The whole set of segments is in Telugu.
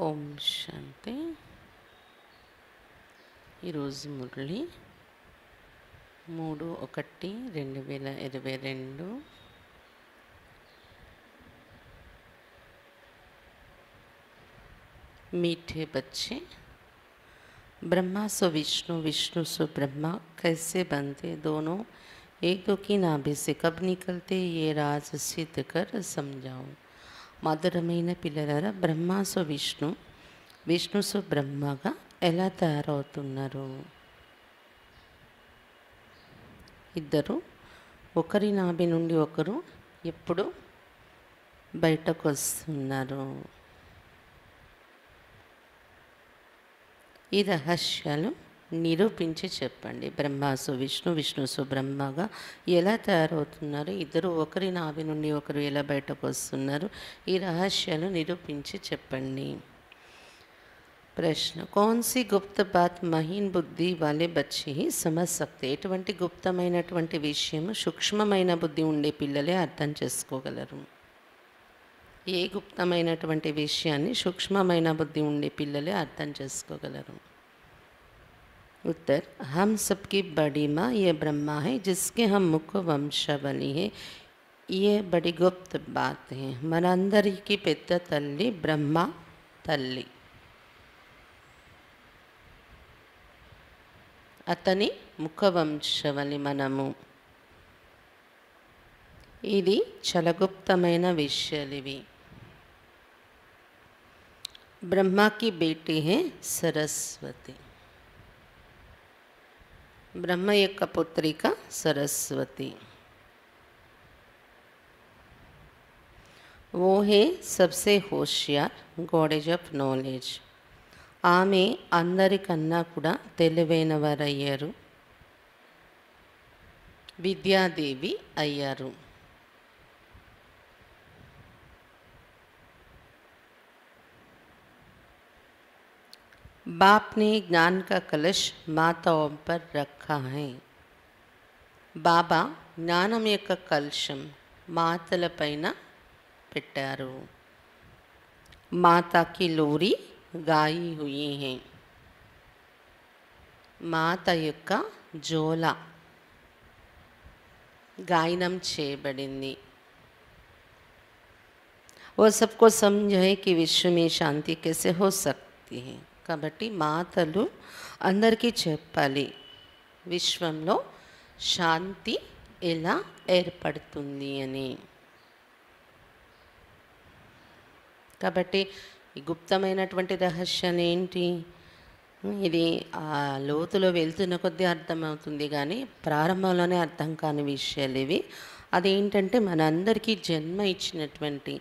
ఓం శాంతి. ఈరోజు మురళి 3/1/2022. मीठे बच्चे, ब्रह्मा सो विष्णु, विष्णु सो ब्रह्मा कैसे बनते, दोनों एक दो की नाभि से कब निकलते, ये राज सिद्ध कर समझाओ. మధురమైన పిల్లలారా, బ్రహ్మ సో విష్ణు, విష్ణు సో బ్రహ్మగా ఎలా తయారవుతున్నారు? ఇద్దరు ఒకరి నాభి నుండి ఒకరు ఎప్పుడు బయటకు వస్తున్నారు? ఈ రహస్యాలు నిరూపించి చెప్పండి. బ్రహ్మాసు విష్ణు, విష్ణుసు బ్రహ్మగా ఎలా తయారవుతున్నారు? ఇద్దరు ఒకరి నాభి నుండి ఒకరు ఎలా బయటకు వస్తున్నారు? ఈ రహస్యాలు నిరూపించి చెప్పండి. ప్రశ్న, కౌన్సి గుప్త బాత్ మహీన్ బుద్ధి వాలే బచ్చే హీ సమజ్ సక్తే? ఎటువంటి గుప్తమైనటువంటి విషయము సూక్ష్మమైన బుద్ధి ఉండే పిల్లలే అర్థం చేసుకోగలరు. ఏ గుప్తమైనటువంటి విషయాన్ని సూక్ష్మమైన బుద్ధి ఉండే పిల్లలే అర్థం చేసుకోగలరు? उत्तर, हम सबकी बड़ी माँ ये ब्रह्मा है जिसके हम मुख्य वंशावली है. ये बड़ी गुप्त बात है. మనందరికీ పెద్ద తల్లి బ్రహ్మ తల్లి. అతని ముఖ వంశవలి మనము. ఇది చాలా గుప్తమైన విషయాలు ఇవి. బ్రహ్మా की बेटी है सरस्वती. ब्रह्म యొక్క పుత్రిక सरस्वती. वो है सबसे होशियार गॉडेज ऑफ नॉलेज. ఆమె అందరికన్నా కూడా తెలివైనవారయ్యారు, విద్యాదేవి అయ్యారు. बाप ने ज्ञान का कलश माताओं पर रखा है. బాబా జ్ఞానం యొక్క కలశం మాతల పైన పెట్టారు. మాతా కి లోరీ గాయి హుయి హై. మాత యొక్క జోల గాయనం చేయబడింది. वो सबको समझाए कि विश्व में शांति कैसे हो सकती है. కాబట్టి మాతలు అందరికీ చెప్పాలి విశ్వంలో శాంతి ఎలా ఏర్పడుతుంది అని. కాబట్టి ఈ గుప్తమైనటువంటి రహస్యాలు ఏంటి? ఇది లోతులో వెళ్తున్న కొద్దీ అర్థమవుతుంది, కానీ ప్రారంభంలోనే అర్థం కాని విషయాలు ఇవి. అదేంటంటే, మనందరికీ జన్మ ఇచ్చినటువంటి,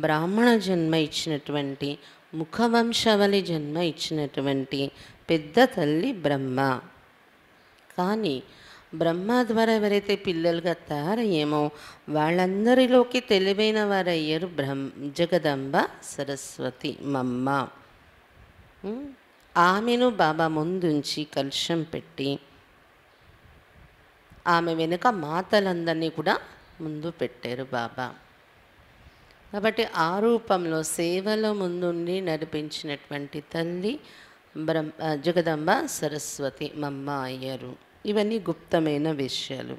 బ్రాహ్మణ జన్మ ఇచ్చినటువంటి, ముఖవంశావళి జన్మ ఇచ్చినటువంటి పెద్ద తల్లి బ్రహ్మ. కానీ బ్రహ్మ ద్వారా ఎవరైతే పిల్లలుగా తయారయ్యేమో వాళ్ళందరిలోకి తెలివైన వారయ్యారు జగదంబ సరస్వతి మమ్మ. ఆమెను బాబా ముందుంచి కలుషం పెట్టి ఆమె వెనుక మాతలందరినీ కూడా ముందు పెట్టారు బాబా. కాబట్టి ఆ రూపంలో సేవలో ముందుండి నడిపించినటువంటి తల్లి జగదంబ సరస్వతి మమ్మ అయ్యారు. ఇవన్నీ గుప్తమైన విషయాలు,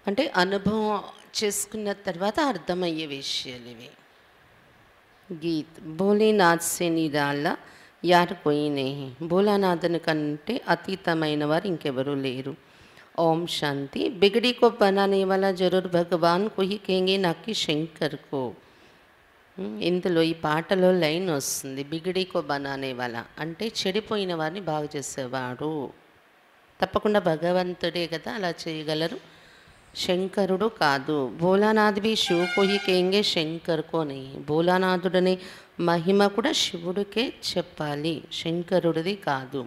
అంటే అనుభవం చేసుకున్న తర్వాత అర్థమయ్యే విషయాలు ఇవి. గీత్, భోలేనాథ్ సే నిరాలా యార్ కోయి నహీ. భోలానాథుని కంటే అతీతమైన వారు ఇంకెవరూ లేరు. ओम शांति. बिगड़ी को बनाने वाला जरूर भगवान को ही कहेंगे, ना कि शंकर को. ఇందులో ఈ పాటలో లైన్ వస్తుంది, బిగడీకో బనానే వాలా అంటే చెడిపోయిన వారిని బాగు చేసేవాడు. తప్పకుండా భగవంతుడే కదా అలా చేయగలరు, శంకరుడు కాదు. భోలానాథ్ भी शिव को ही कहेंगे, शंकर को नहीं. భోలానాథుడనే మహిమ కూడా శివుడికే చెప్పాలి, శంకరుడిది కాదు.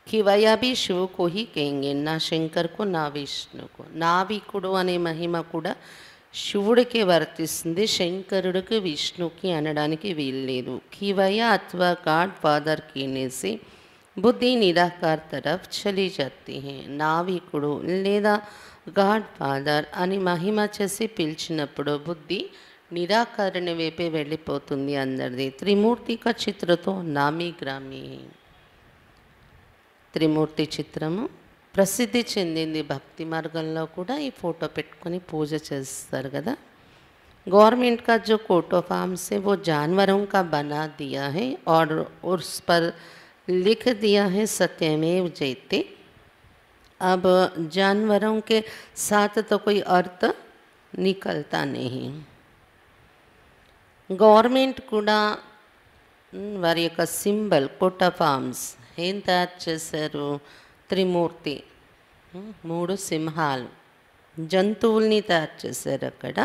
ఖివయా भी शिव को ही कहेंगे, ना शंकर को ना विष्णु को. నావికుడు అనే మహిమ కూడా శివుడికి వర్తిస్తుంది, శంకరుడికి విష్ణుకి అనడానికి వీల్లేదు. ఖివయా అథవా గాడ్ ఫాదర్ कहने से బుద్ధి నిరాకార్ తరఫ్ చలి జాతి హై. నావికుడు లేదా గాడ్ ఫాదర్ అని మహిమ చేసి పిలిచినప్పుడు బుద్ధి నిరాకరణ వైపే వెళ్ళిపోతుంది అందరిది. త్రిమూర్తిక చిత్రతో నామీ గ్రామీ. త్రిమూర్తి చిత్రము ప్రసిద్ధి చెందింది. భక్తి మార్గంలో కూడా ఈ ఫోటో పెట్టుకొని పూజ చేస్తారు కదా. गवर्नमेंट का जो कोट ऑफ आर्म्स है वो जानवरों का बना दिया है और उस पर लिख दिया है सत्यमेव जयते। अब जानवरों के साथ तो कोई अर्थ निकलता नहीं. गवर्नमेंट కూడా వారి యొక్క సింబల్ కోట్ ఆఫ్ ఆర్మ్స్ ఏం తయారు చేశారు? త్రిమూర్తి, 3 సింహాలు, జంతువుల్ని తయారు చేశారు. అక్కడ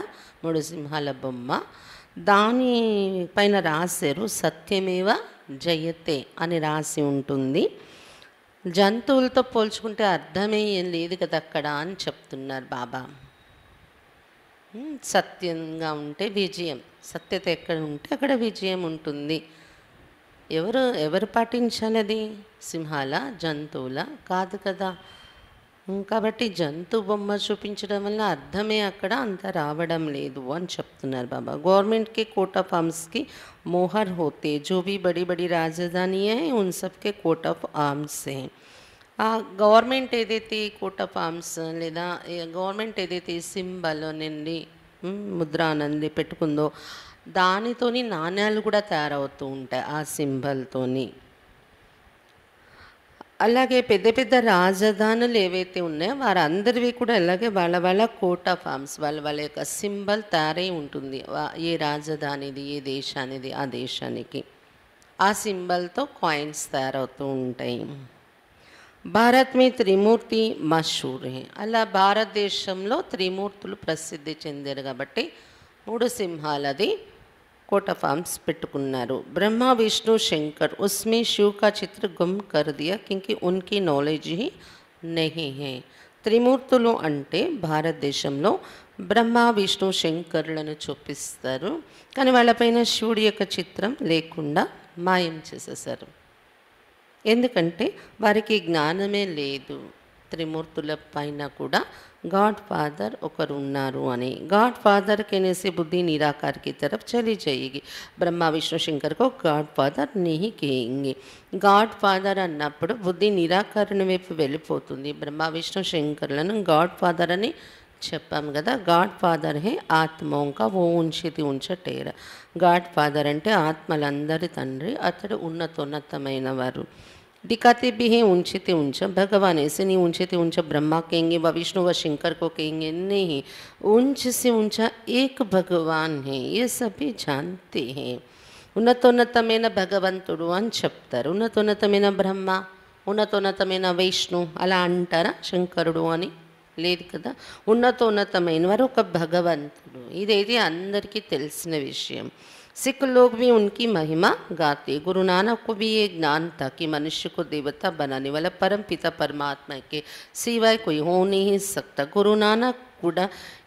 3 సింహాల బొమ్మ, దాని పైన రాశారు సత్యమేవ జయతే అని రాసి ఉంటుంది. జంతువులతో పోల్చుకుంటే అర్థమే ఏం లేదు కదా అక్కడ అని చెప్తున్నారు బాబా. సత్యంగా ఉంటే విజయం, సత్యత ఎక్కడ ఉంటే అక్కడ విజయం ఉంటుంది. ఎవరు పాటించాలి అది? సింహాల, జంతువుల? కాదు కదా. కాబట్టి జంతు బొమ్మ చూపించడం వల్ల అర్థమే అక్కడ అంత రావడం లేదు అని చెప్తున్నారు బాబా. గవర్నమెంట్ के कोट ऑफ आर्म्स की मोहर होते, जो भी बड़ी बड़ी राजधानियाँ हैं उन सब के कोट ऑफ आर्म्स हैं. ఆ గవర్నమెంట్ ఏదైతే కోట్ ఆఫ్ ఆర్మ్స్ లేదా గవర్నమెంట్ ఏదైతే సింబల్ నుండి ముద్ర అనేది పెట్టుకుందో దానితోని నాణ్యాలు కూడా తయారవుతూ ఉంటాయి ఆ సింబల్తోని. అలాగే పెద్ద పెద్ద రాజధానులు ఏవైతే ఉన్నాయో వారందరివి కూడా అలాగే వాళ్ళ కోట్ ఆఫ్ ఆర్మ్స్ వాళ్ళ యొక్క సింబల్ తయారై ఉంటుంది. ఏ రాజధానిది, ఏ దేశానిది ఆ దేశానికి ఆ సింబల్తో కాయిన్స్ తయారవుతూ ఉంటాయి. భారత్ మీ త్రిమూర్తి మషూర్ హే. అలా భారతదేశంలో త్రిమూర్తులు ప్రసిద్ధి చెందారు కాబట్టి 3 సింహాలది कोट ऑफ आर्म्स పెట్టుకున్నారు. ब्रह्मा विष्णु शंकर उसमें शिव का चित्र गुम कर दिया क्योंकि उनकी नॉलेज ही नहीं है. త్రిమూర్తులు అంటే భారతదేశంలో బ్రహ్మ విష్ణు శంకరులను చూపిస్తారు, కానీ వాళ్ళపైన శివుడి యొక్క చిత్రం లేకుండా మాయం చేసేసారు. ఎందుకంటే వారికి జ్ఞానమే లేదు. త్రిమూర్తుల పైన కూడా गॉड फादर ఒకరు ఉన్నారు అని. गॉड फादर कहने से बुद्धि निराकार की तरफ चली जाएगी. ब्रह्मा विष्णु शंकर को गॉड फादर नहीं कहेंगे. गॉड फादर అన్నప్పుడు బుద్ధి నిరాకరణ వైపు వెళ్ళిపోతుంది. బ్రహ్మ విష్ణు శంకర్లను గాడ్ ఫాదర్ అని చెప్పాం కదా. గాడ్ ఫాదర్ హే ఆత్మోంక ఓ ఉంచితి ఉంచటేర. గాడ్ ఫాదర్ అంటే ఆత్మలందరి తండ్రి, అతడు ఉన్నతోన్నతమైన వారు. दिखाते भी हैं ऊंचते ऊंचा. भगवान ऐसे नहीं ऊंचते ऊंचा ब्रह्मा कहेंगे व विष्णु व शंकर को कहेंगे, नहीं. ऊंच से ऊंचा एक भगवान है, ये सभी जानते हैं. ఉన్నతోన్నతమైన భగవంతుడు అని చెప్తారు. ఉన్నతోన్నతమైన బ్రహ్మ, ఉన్నతోన్నతమైన విష్ణు అలా అంటారా శంకరుడు అని? లేదు కదా. ఉన్నతోన్నతమైన వారు ఒక భగవంతుడు. ఇదేది అందరికీ తెలిసిన విషయం. सिख लोग भी उनकी महिमा गाते. गुरु नानक को भी ये ज्ञान था कि मनुष्य को देवता बनाने वाला परम पिता परमात्मा के सिवाय कोई हो नहीं सकता. गुरु नानक కూడా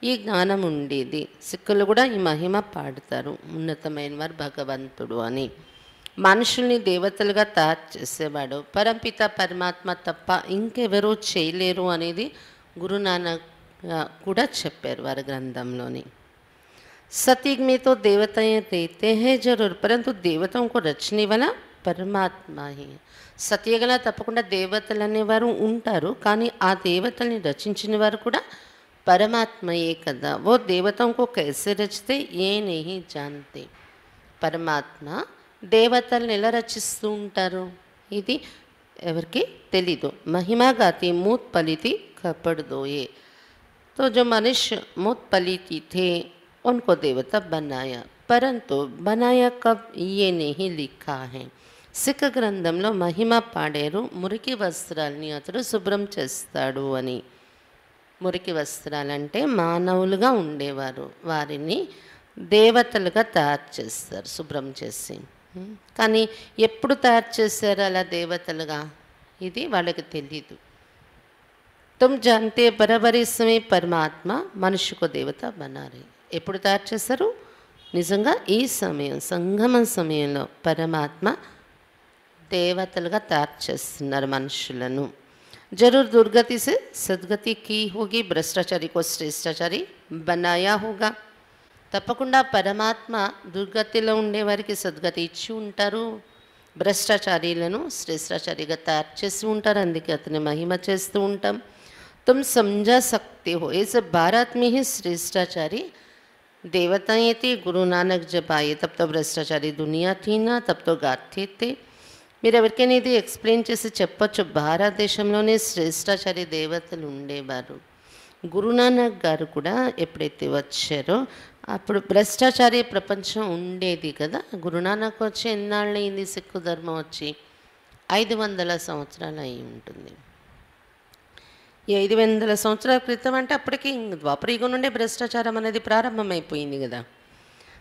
ఈ జ్ఞానం ఉండేది. సిక్కులు కూడా ఈ మహిమ పాడతారు, ఉన్నతమైన వారు భగవంతుడు అని. మనుషుల్ని దేవతలుగా తయారు చేసేవాడు పరంపిత పరమాత్మ తప్ప ఇంకెవరూ చేయలేరు అనేది గురునానక్ కూడా చెప్పారు వారి గ్రంథంలోని. सतयुग में तो देवताएं रहते हैं जरूर, परंतु देवताओं को रचने वाला परमात्मा ही है. సత్యగల తప్పకుండా దేవతలు అనేవారు ఉంటారు, కానీ ఆ దేవతల్ని రచించిన వారు కూడా పరమాత్మయే కదా. वो देवताओं को कैसे रचते ये नहीं जानते. పరమాత్మ దేవతల్ని ఎలా రచిస్తూ ఉంటారు ఇది ఎవరికి తెలీదు. మహిమా గాతి మూత్ పలితి కపడ్ దోయే. तो जो मनुष्य मूत पलिती थे उनको देवता बनाया, परंतु बनाया कब ये नहीं लिखा है. సిక్ గ్రంథంలో మహిమ పాడారు, మురికి వస్త్రాలని అతడు శుభ్రం చేస్తాడు అని. మురికి వస్త్రాలంటే మానవులుగా ఉండేవారు, వారిని దేవతలుగా తయారు చేస్తారు శుభ్రం చేసి. కానీ ఎప్పుడు తయారు చేశారు అలా దేవతలుగా ఇది వాళ్ళకి తెలీదు. तुम जानते बराबर इस समय परमात्मा मनुष्य को देवता बना रहे. ఎప్పుడు తయారు చేశారు? నిజంగా ఈ సమయం సంగమ సమయంలో పరమాత్మ దేవతలుగా తయారు చేస్తున్నారు మనుషులను. जरूर दुर्गति से सदगति की होगी, भ्रष्टाचारी को श्रेष्ठाचारी बनाया होगा. తప్పకుండా పరమాత్మ దుర్గతిలో ఉండేవారికి సద్గతి ఇచ్చి ఉంటారు. భ్రష్టాచారీలను శ్రేష్టాచారిగా తయారు చేసి ఉంటారు. అందుకే అతని మహిమ చేస్తూ ఉంటాం. तुम समझा सकते हो इस भारत में ही श्रेष्ठाचारी देवताएं थे. गुरु नानक जब आए तब तो भ्रष्टाचारी दुनिया थी ना, तब तो गाथे थे. మీరు ఎవరికైనా ఇది ఎక్స్ప్లెయిన్ చేసి చెప్పచ్చు. భారతదేశంలోనే శ్రేష్టాచారి దేవతలు ఉండేవారు. గురునానక్ గారు కూడా ఎప్పుడైతే వచ్చారో అప్పుడు భ్రష్టాచారి ప్రపంచం ఉండేది కదా. గురునానక్ వచ్చి ఎన్నాళ్ళు అయింది? సిక్కు ధర్మం వచ్చి 500 సంవత్సరాలు అయి ఉంటుంది. ఈ 500 సంవత్సరాల క్రితం అంటే అప్పటికి ద్వాపరయుగం నుండే భ్రష్టాచారం అనేది ప్రారంభమైపోయింది కదా.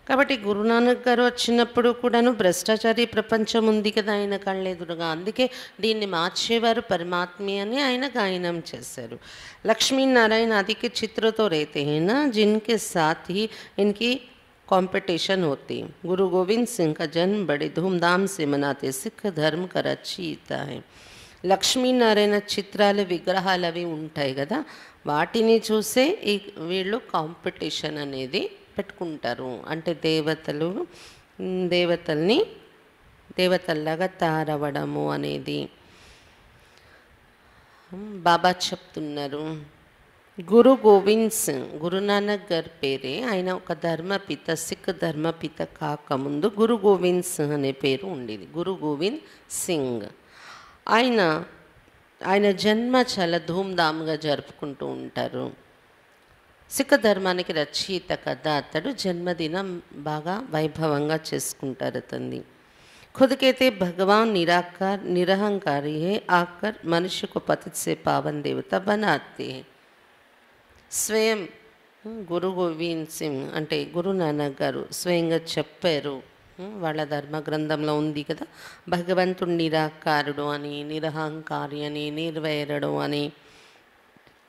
కాబట్టి గురునానక్ గారు వచ్చినప్పుడు కూడాను భ్రష్టాచారి ప్రపంచం ఉంది కదా ఆయన కళ్ళెదురుగా. అందుకే దీన్ని మార్చేవారు పరమాత్మే అని ఆయన గాయనం చేశారు. లక్ష్మీనారాయణ అధిక చిత్రతో రేతే हैं ना, जिनके साथ ही इनकी कंपटीशन होती. गुरु गोविंद सिंह का जन्म बड़े धूमधाम से मनाते. सिख धर्म का रचयिता है. లక్ష్మీనారాయణ చిత్రాలు విగ్రహాలు అవి ఉంటాయి కదా, వాటిని చూసే ఈ వీళ్ళు కాంపిటీషన్ అనేది పెట్టుకుంటారు. అంటే దేవతల్లాగా తయారవ్వడము అనేది బాబా చెప్తున్నారు. గురు గోవింద్ సింగ్, గురునానక్ గారి పేరే. ఆయన ఒక ధర్మపిత, సిక్ ధర్మపిత కాకముందు గురు గోవింద్ సింగ్ అనే పేరు ఉండేది. గురు గోవింద్ సింగ్ ఆయన జన్మ చాలా ధూమ్ధామ్గా జరుపుకుంటూ ఉంటారు. సిక్ ధర్మానికి రచయిత కదా అతడు. జన్మదినం బాగా వైభవంగా చేసుకుంటారు అతన్ని. खुद कहते भगवान निराकार निरहंकारी है, आकर मनुष्य को पतित से पावन देवता बनाते हैं. స్వయం గురు గోవింద్ సింగ్ అంటే గురునానక్ గారు స్వయంగా చెప్పారు. వాళ్ళ ధర్మ గ్రంథంలో ఉంది కదా, భగవంతుడు నిరాకారుడు అని, నిరహంకారి అని, నిర్వైరుడు అని.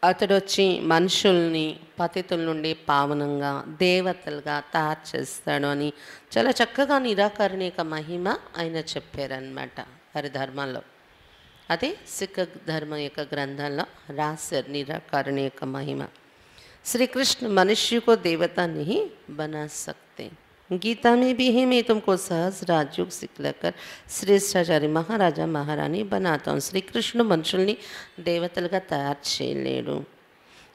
అతడు వచ్చి మనుషుల్ని పతితుల నుండి పావనంగా దేవతలుగా తయారు చేస్తాడు అని చాలా చక్కగా నిరాకరణ యొక్క మహిమ ఆయన చెప్పారనమాట వారి ధర్మంలో. అదే సిక్ ధర్మం యొక్క గ్రంథంలో రాశారు నిరాకరణ యొక్క మహిమ. श्रीकृष्ण मनुष्य को देवता नहीं बना सकते. गीता में भी है, मैं तुमको सहज राजयोग सिखलाकर श्रेष्ठाचार्य महाराजा महारानी बनाता हूँ. శ్రీకృష్ణుడు మనుషుల్ని దేవతలుగా తయారు చేయలేడు.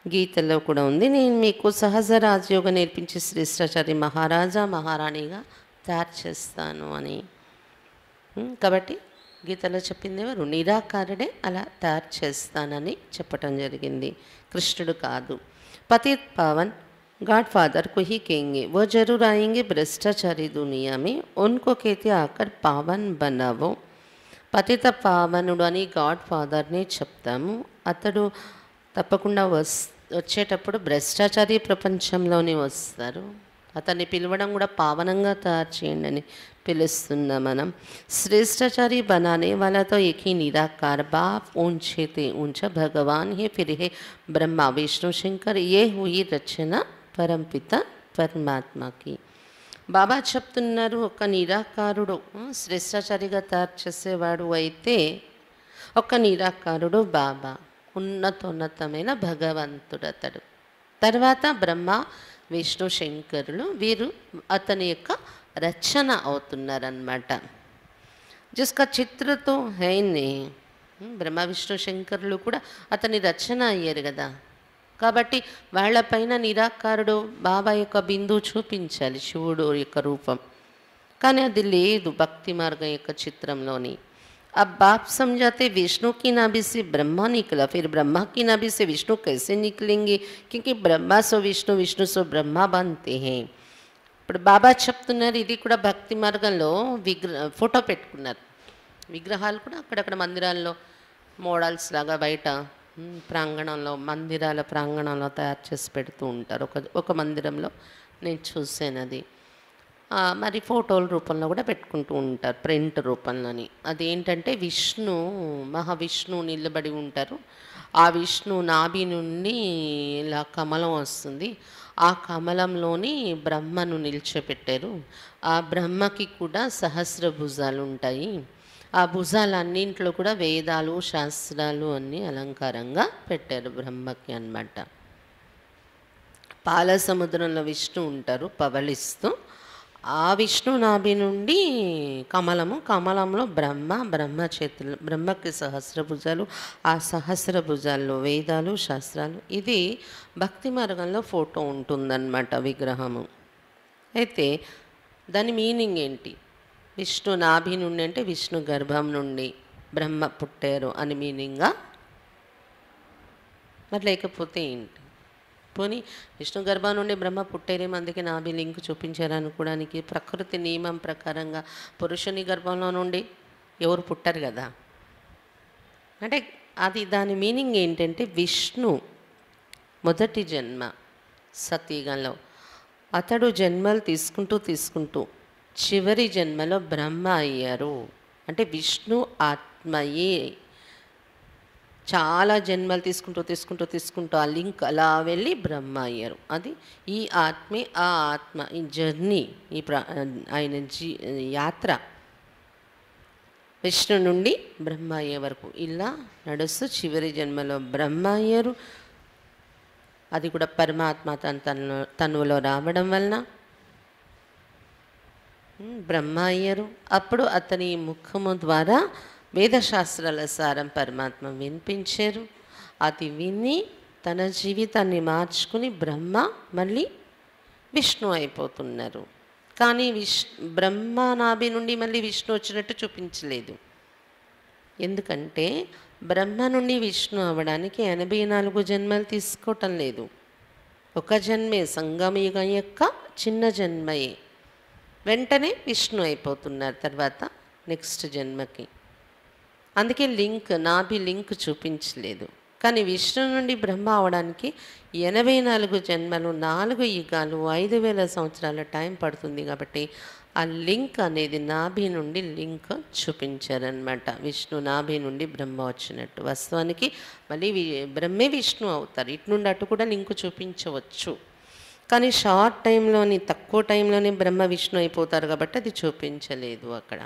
గీతలో కూడా ఉంది, నేను మీకు సహజ రాజయోగం నేర్పించి శ్రేష్టాచార్య మహారాజా మహారాణిగా తయారు చేస్తాను అని. కాబట్టి గీతలో చెప్పింది ఎవరు? నిరాకారుడే అలా తయారు చేస్తానని చెప్పటం జరిగింది, కృష్ణుడు కాదు. पतित पावन गॉड फादर को ही कहेंगे, वो जरूर आएंगे भ्रष्टाचारी दुनिया में, उनको कहते आकर पावन बनावो. పతిత పావనుడు అని గాడ్ ఫాదర్ని చెప్తాము. అతడు తప్పకుండా వచ్చేటప్పుడు భ్రష్టాచారి ప్రపంచంలోనే వస్తారు. అతన్ని పిలవడం కూడా పావనంగా తయారు చేయండి అని పిలుస్తున్నాం మనం. श्रेष्ठाचारी बनाने वाला तो एक ही निराकार बाप ऊंचे ते ऊंचा भगवान है, फिर है ब्रह्मा विष्णु शंकर. ये हुई रचना परमपिता परमात्माకి. బాబా చెప్తున్నారు, ఒక నిరాకారుడు శ్రేష్టాచారిగా తయారు చేసేవాడు అయితే ఒక నిరాకారుడు బాబా, ఉన్నతోన్నతమైన భగవంతుడు అతడు. తర్వాత బ్రహ్మ విష్ణు శంకరులు, వీరు అతని యొక్క రచన అవుతున్నారన్నమాట. జిస్కా చిత్రతో హైనే బ్రహ్మ విష్ణు శంకరులు కూడా అతని రచన అయ్యారు కదా. కాబట్టి వాళ్ళపైన నిరాకారుడు బాబా యొక్క బిందువు చూపించాలి, శివుడు యొక్క రూపం. కానీ అది లేదు భక్తి మార్గం యొక్క చిత్రంలోని. अब बाप समझाते विष्णु की नाभि से ब्रह्मा निकला, फिर ब्रह्मा की नाभि से विष्णु कैसे निकलेंगे, क्योंकि ब्रह्मा सो विष्णु, विष्णु सो ब्रह्मा बनते हैं. ఇప్పుడు బాబా చెప్తున్నారు, ఇది కూడా భక్తి మార్గంలో ఫోటో పెట్టుకున్నారు. విగ్రహాలు కూడా అక్కడక్కడ మందిరాల్లో మోడల్స్ లాగా బయట ప్రాంగణంలో, మందిరాల ప్రాంగణంలో తయారు చేసి పెడుతూ ఉంటారు. ఒక మందిరంలో నేను చూసాను అది. మరి ఫోటోల రూపంలో కూడా పెట్టుకుంటూ ఉంటారు, ప్రింట్ రూపంలోని. అదేంటంటే విష్ణు, మహావిష్ణువు నిలబడి ఉంటారు. ఆ విష్ణు నాభి నుండి ఇలా కమలం వస్తుంది. ఆ కమలంలోని బ్రహ్మను నిల్చోపెట్టారు. ఆ బ్రహ్మకి కూడా సహస్ర భుజాలు ఉంటాయి. ఆ భుజాలన్నింట్లో కూడా వేదాలు శాస్త్రాలు అన్నీ అలంకారంగా పెట్టారు బ్రహ్మకి అన్నమాట. పాల సముద్రంలో విష్ణు ఉంటారు పవళిస్తూ. ఆ విష్ణు నాభి నుండి కమలము, కమలంలో బ్రహ్మ, బ్రహ్మ చేతులు, బ్రహ్మకి సహస్రభుజాలు, ఆ సహస్రభుజాల్లో వేదాలు, శాస్త్రాలు. ఇది భక్తి మార్గంలో ఫోటో ఉంటుందన్నమాట విగ్రహము. అయితే దాని మీనింగ్ ఏంటి? విష్ణు నాభి నుండి అంటే విష్ణు గర్భం నుండి బ్రహ్మ పుట్టారు అని మీనింగా? మరి లేకపోతే ఏంటి? పోనీ విష్ణు గర్భం నుండి బ్రహ్మ పుట్టేరేమో, అందుకే నాభి లింక్ చూపించారు అనుకోవడానికి. ప్రకృతి నియమం ప్రకారంగా పురుషుని గర్భంలో నుండి ఎవరు పుట్టరు కదా. అంటే అది దాని మీనింగ్ ఏంటంటే విష్ణు మొదటి జన్మ సతీగంలో, అతడు జన్మలు తీసుకుంటూ చివరి జన్మలో బ్రహ్మ అయ్యారు. అంటే విష్ణు ఆత్మయే చాలా జన్మలు తీసుకుంటూ ఆ లింక్ అలా వెళ్ళి బ్రహ్మ అయ్యారు. అది ఈ ఆత్మే, ఆ ఆత్మ, ఈ జర్నీ, ఆయన యాత్ర విష్ణు నుండి బ్రహ్మ అయ్యే వరకు ఇలా నడుస్తూ చివరి జన్మలో బ్రహ్మ అయ్యారు. అది కూడా పరమాత్మ తనువులో రావడం వలన బ్రహ్మ అయ్యారు. అప్పుడు అతని ముఖము ద్వారా వేదశాస్త్రాల సారం పరమాత్మ వినిపించారు. అది విని తన జీవితాన్ని మార్చుకుని బ్రహ్మ మళ్ళీ విష్ణు అయిపోతున్నారు. కానీ బ్రహ్మ నాభి నుండి మళ్ళీ విష్ణు వచ్చినట్టు చూపించలేదు. ఎందుకంటే బ్రహ్మ నుండి విష్ణు అవ్వడానికి 84 జన్మలు తీసుకోవటం లేదు. ఒక జన్మే, సంగమయుగం యొక్క చిన్న జన్మయే. వెంటనే విష్ణు అయిపోతున్నారు తర్వాత నెక్స్ట్ జన్మకి. అందుకే నాభి లింక్ చూపించలేదు. కానీ విష్ణు నుండి బ్రహ్మ అవడానికి 84 జన్మలు, 4 యుగాలు, 5000 సంవత్సరాల టైం పడుతుంది. కాబట్టి ఆ లింక్ అనేది నాభి నుండి లింక్ చూపించారనమాట. విష్ణు నాభి నుండి బ్రహ్మ వచ్చినట్టు. వాస్తవానికి మళ్ళీ బ్రహ్మే విష్ణు అవుతారు. ఇటు నుండి అటు కూడా లింక్ చూపించవచ్చు. కానీ షార్ట్ టైంలోని, తక్కువ టైంలోనే బ్రహ్మ విష్ణు అయిపోతారు కాబట్టి అది చూపించలేదు అక్కడ.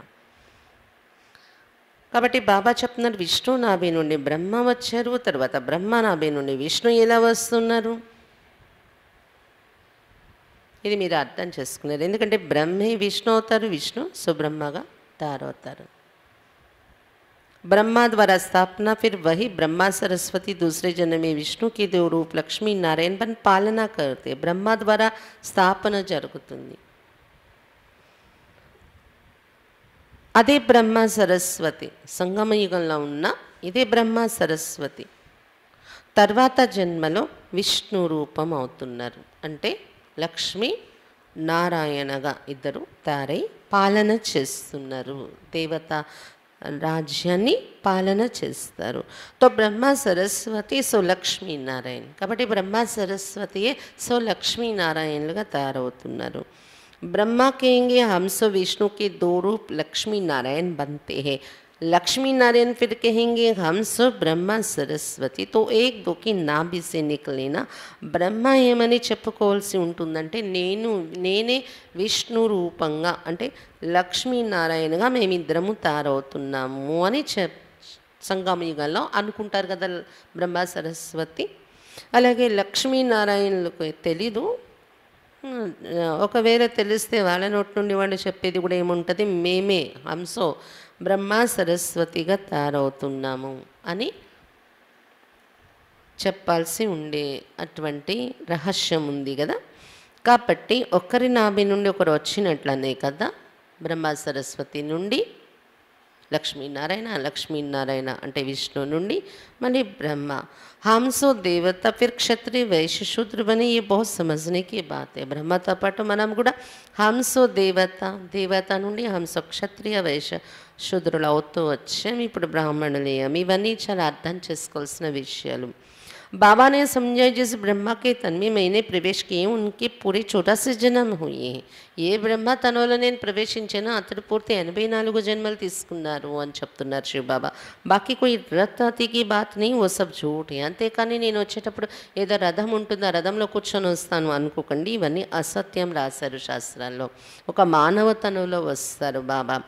కాబట్టి బాబా చెప్తున్నారు విష్ణు నాభి నుండి బ్రహ్మ వచ్చారు, తర్వాత బ్రహ్మ నాభి నుండి విష్ణు ఎలా వస్తున్నారు, ఇది మీరు అర్థం చేసుకున్నారు. ఎందుకంటే బ్రహ్మే విష్ణు అవుతారు, విష్ణు సుబ్రహ్మగా తయారవుతారు. ब्रह्मा द्वारा स्थापना, फिर वही ब्रह्मा सरस्वती दूसरे जन्म में विष्णु के दो रूप लक्ष्मी नारायण बन पालना करते. ब्रह्मा द्वारा स्थापना जరుగుతుంది. అదే బ్రహ్మ సరస్వతి సంగమయుగంలో ఉన్న ఇదే బ్రహ్మ సరస్వతి తర్వాత జన్మలో విష్ణు రూపం అవుతున్నారు. అంటే లక్ష్మి నారాయణగా ఇద్దరు తారై పాలన చేస్తున్నారు. దేవత రాజ్యాన్ని పాలన చేస్తారు. తో బ్రహ్మ సరస్వతి సో లక్ష్మీనారాయణ. కాబట్టి బ్రహ్మ సరస్వతియే సో లక్ష్మీనారాయణలుగా తయారవుతున్నారు. ब्रह्मा कहेंगे हम सो विष्णु के दो रूप लक्ष्मी नारायण बनते हैं. लक्ष्मी नारायण फिर कहेंगे हम सो ब्रह्मा सरस्वती. तो एक दो की नाभि से निकले ना బ్రహ్మ ఏమని చెప్పుకోవాల్సి ఉంటుందంటే నేనే విష్ణు రూపంగా అంటే లక్ష్మీనారాయణగా మేమిద్దరము తయారవుతున్నాము అని సంగమయుగంలో అనుకుంటారు కదా బ్రహ్మ సరస్వతి. అలాగే లక్ష్మీనారాయణులకు తెలీదు. ఒకవేళ తెలిస్తే వాళ్ళ నోటి నుండి వాళ్ళు చెప్పేది కూడా ఏముంటుంది, మేమే హంసో బ్రహ్మ సరస్వతిగా తయారవుతున్నాము అని చెప్పాల్సి ఉండే అటువంటి రహస్యం ఉంది కదా. కాబట్టి ఒకరి నాభి నుండి ఒకరు వచ్చినట్లనే కదా బ్రహ్మ సరస్వతి నుండి లక్ష్మీనారాయణ, లక్ష్మీనారాయణ అంటే విష్ణు నుండి మళ్ళీ బ్రహ్మ. హంసో దేవత ఫిర్ క్షత్రియ వైశ్య శూద్ర బని. ये बहुत समझने की बात है. బ్రహ్మతో పాటు మనం కూడా హంసో దేవత నుండి హంసో క్షత్రియ వైశ్య శూద్రులు అవుతూ వచ్చాం. ఇప్పుడు బ్రాహ్మణులేయం. ఇవన్నీ చాలా అర్థం చేసుకోవాల్సిన విషయాలు. बाबा ने समझा जिस ब्रह्मा के तन में मैंने प्रवेश किए उनके पूरे 84 जन्म हुए हैं. ఏ బ్రహ్మ తనలో నేను ప్రవేశించానో అతడు పూర్తి 84 జన్మలు తీసుకున్నారు అని చెప్తున్నారు శివబాబా. బాకీ కోయి రథాతికి బాత్ నీ ఓ సబ్ झूठ है. అంతేకాని నేను వచ్చేటప్పుడు ఏదో రథం ఉంటుంది, ఆ రథంలో కూర్చొని వస్తాను అనుకోకండి. ఇవన్నీ అసత్యం రాశారు శాస్త్రాల్లో. ఒక మానవ తనులో వస్తారు బాబా.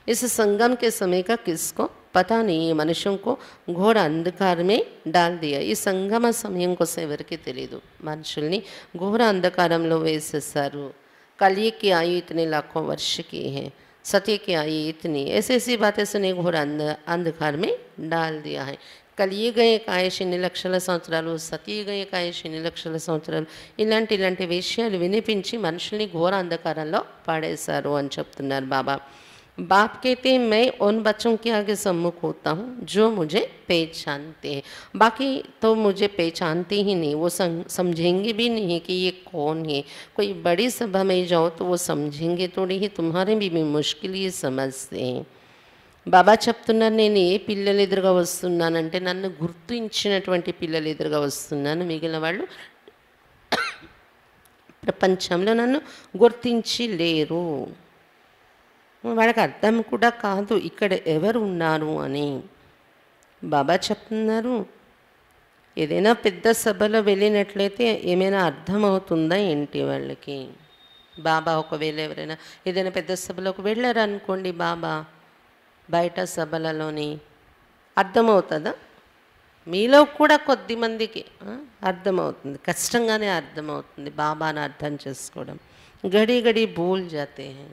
इस संगम के समय का किसको पता नहीं ये मनुष्यों को घोर अंधकार में डाल दिया. ఈ సంగమ సమయం కోసం ఎవరికి తెలియదు. మనుషుల్ని ఘోర అంధకారంలో వేసేసారు. కలియుగ आयु इतने लाखों वर्ष की है, सत्य की आयु इतनी, ऐसी ऐसी बातें सुने घोर अंधकार में डाल दिया है. కలియుగ ఆయుష్ ఇన్ని లక్షల సంవత్సరాలు, సతయుగ ఆయుష్ ఇన్ని లక్షల సంవత్సరాలు, ఇలాంటి విషయాలు వినిపించి మనుషుల్ని ఘోర అంధకారంలో పాడేశారు అని చెప్తున్నారు బాబా. बाप कहते हैं मैं उन बच्चों के आगे सम्मुख होता हूँ जो मुझे पहचानते हैं. बाकी तो मुझे पहचानते ही नहीं, वो समझेंगे भी नहीं कि ये कौन है. कोई बड़ी सभा में जाओ तो वो समझेंगे थोड़ी ही, तुम्हारे भी मुश्किल ये समझते हैं. బాబా చెప్తున్నారు, నేను ఏ పిల్లలు ఎదురుగా వస్తున్నానంటే నన్ను గుర్తించినటువంటి పిల్లలు ఎదురుగా వస్తున్నాను. మిగిలిన వాళ్ళు ప్రపంచంలో నన్ను గుర్తించి లేరు. వాళ్ళకి అర్థం కూడా కాదు ఇక్కడ ఎవరు ఉన్నారు అని. బాబా చెప్తున్నారు, ఏదైనా పెద్ద సభలో వెళ్ళినట్లయితే ఏమైనా అర్థమవుతుందా ఏంటి వాళ్ళకి? బాబా ఒకవేళ ఎవరైనా ఏదైనా పెద్ద సభలోకి వెళ్ళారు అనుకోండి, బాబా బయట సభలలోని అర్థమవుతుందా? మీలో కూడా కొద్ది మందికి అర్థమవుతుంది, కష్టంగానే అర్థమవుతుంది బాబాని అర్థం చేసుకోవడం. గడి గడి భూల్ జాతే హై.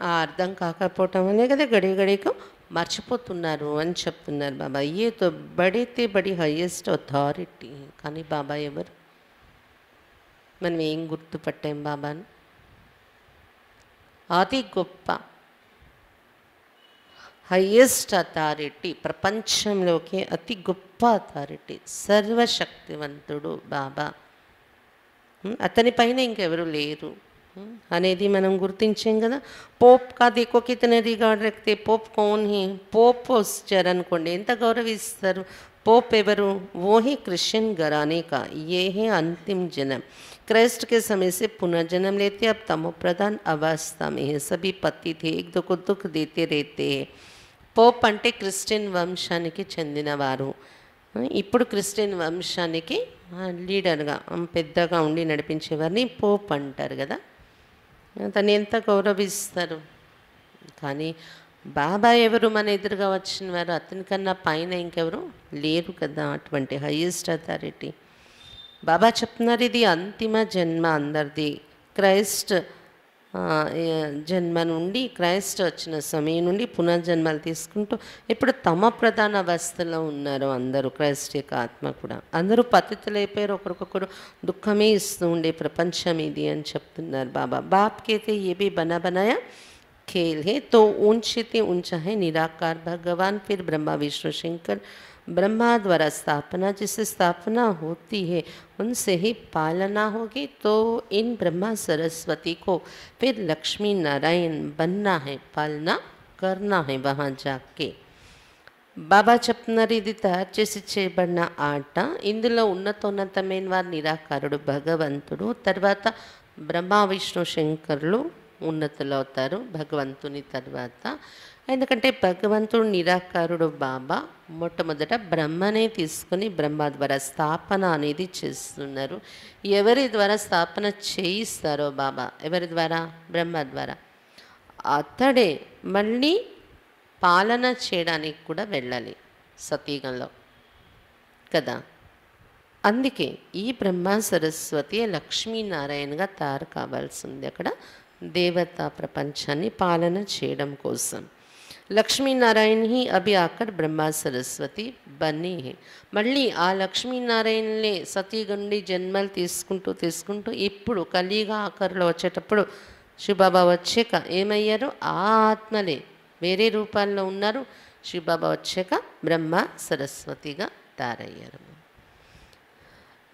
ఆ అర్థం కాకపోవటం అనే కదా గడి గడికు మర్చిపోతున్నారు అని చెప్తున్నారు బాబా. ఏ తో బడితే బడి హైయెస్ట్ అథారిటీ. కానీ బాబా ఎవరు? మనం ఏం గుర్తుపట్టాం బాబాని? అతి గొప్ప హైయెస్ట్ అథారిటీ, ప్రపంచంలోకి అతి గొప్ప అథారిటీ, సర్వశక్తివంతుడు బాబా. అతని పైన ఇంకెవరు లేరు అనేది మనం గుర్తించాం కదా. పోప్ కా దేకో కితనే రిగార్డ్ రఖతే, పోప్ కౌన్ హీ, పోప్ వచ్చారు అనుకోండి ఎంత గౌరవిస్తారు. पोप एवरू वो ही क्रिश्चियन घराने का, ये है अंतिम जन्म. क्राइस्ट के समय से पुनर्जन्म लेते, अब तमो प्रधान अवस्था में है. सभी पति थे, एक दो को दुख देते रहते हैं. పోప్ అంటే క్రిస్టియన్ వంశానికి చెందినవారు. ఇప్పుడు క్రిస్టియన్ వంశానికి లీడర్గా పెద్దగా ఉండి నడిపించేవారిని పోప్ అంటారు కదా. తను ఎంత గౌరవిస్తారు. కానీ బాబా ఎవరు? మన ఎదురుగా వచ్చిన వారు, అతనికన్నా పైన ఇంకెవరు లేరు కదా. అటువంటి హైయెస్ట్ అథారిటీ బాబా చెప్తున్నారు. ఇది అంతిమ జన్మ అందరిది. క్రైస్ట్ జన్మ నుండి, క్రైస్ట్ వచ్చిన సమయం నుండి పునర్జన్మలు తీసుకుంటూ ఇప్పుడు తమ ప్రధాన అవస్థలో ఉన్నారు అందరూ. క్రైస్ట్ యొక్క ఆత్మ కూడా అందరూ పతితులైపోయారు, ఒకరికొకరు దుఃఖమే ఇస్తూ ఉండే ప్రపంచం ఇది అని చెప్తున్నారు బాబా. బాప్కైతే ఏ బి బనా బనాయా खेल है, तो ऊंचे ते ऊंचा है निराकार भगवान, फिर ब्रह्मा विष्णु शंकर. ब्रह्मा द्वारा स्थापना, जिससे स्थापना होती है उनसे ही पालना होगी. तो इन ब्रह्मा सरस्वती को फिर लक्ष्मी नारायण बनना है, पालना करना है वहाँ जाके. బాబా చెప్తున్నారు, ఇది తయారు చేసి చేయబడిన ఆట. ఇందులో ఉన్నతోన్నతమైన వారు నిరాకారుడు భగవంతుడు, తర్వాత బ్రహ్మ విష్ణు శంకరులు ఉన్నతులు అవుతారు భగవంతుని తర్వాత. ఎందుకంటే భగవంతుడు నిరాకారుడు బాబా మొట్టమొదట బ్రహ్మనే తీసుకొని బ్రహ్మ ద్వారా స్థాపన అనేది చేస్తున్నారు. ఎవరి ద్వారా స్థాపన చేయిస్తారో బాబా, ఎవరి ద్వారా? బ్రహ్మ ద్వారా. అతడే మళ్ళీ పాలన చేయడానికి కూడా వెళ్ళాలి సతీగంలో కదా. అందుకే ఈ బ్రహ్మ సరస్వతి లక్ష్మీనారాయణగా తయారు కావాల్సింది అక్కడ దేవతా ప్రపంచాన్ని పాలన చేయడం కోసం. లక్ష్మీనారాయణ హీ అభి ఆకర్ బ్రహ్మ సరస్వతి బన్నీ హే. మళ్ళీ ఆ లక్ష్మీనారాయణలే సతీగుండి జన్మలు తీసుకుంటూ తీసుకుంటూ ఇప్పుడు కలియుగ ఆఖరులో వచ్చేటప్పుడు శివబాబా వచ్చాక ఏమయ్యారు? ఆ ఆత్మలే వేరే రూపాల్లో ఉన్నారు. శివబాబా వచ్చాక బ్రహ్మ సరస్వతిగా తయారయ్యారు.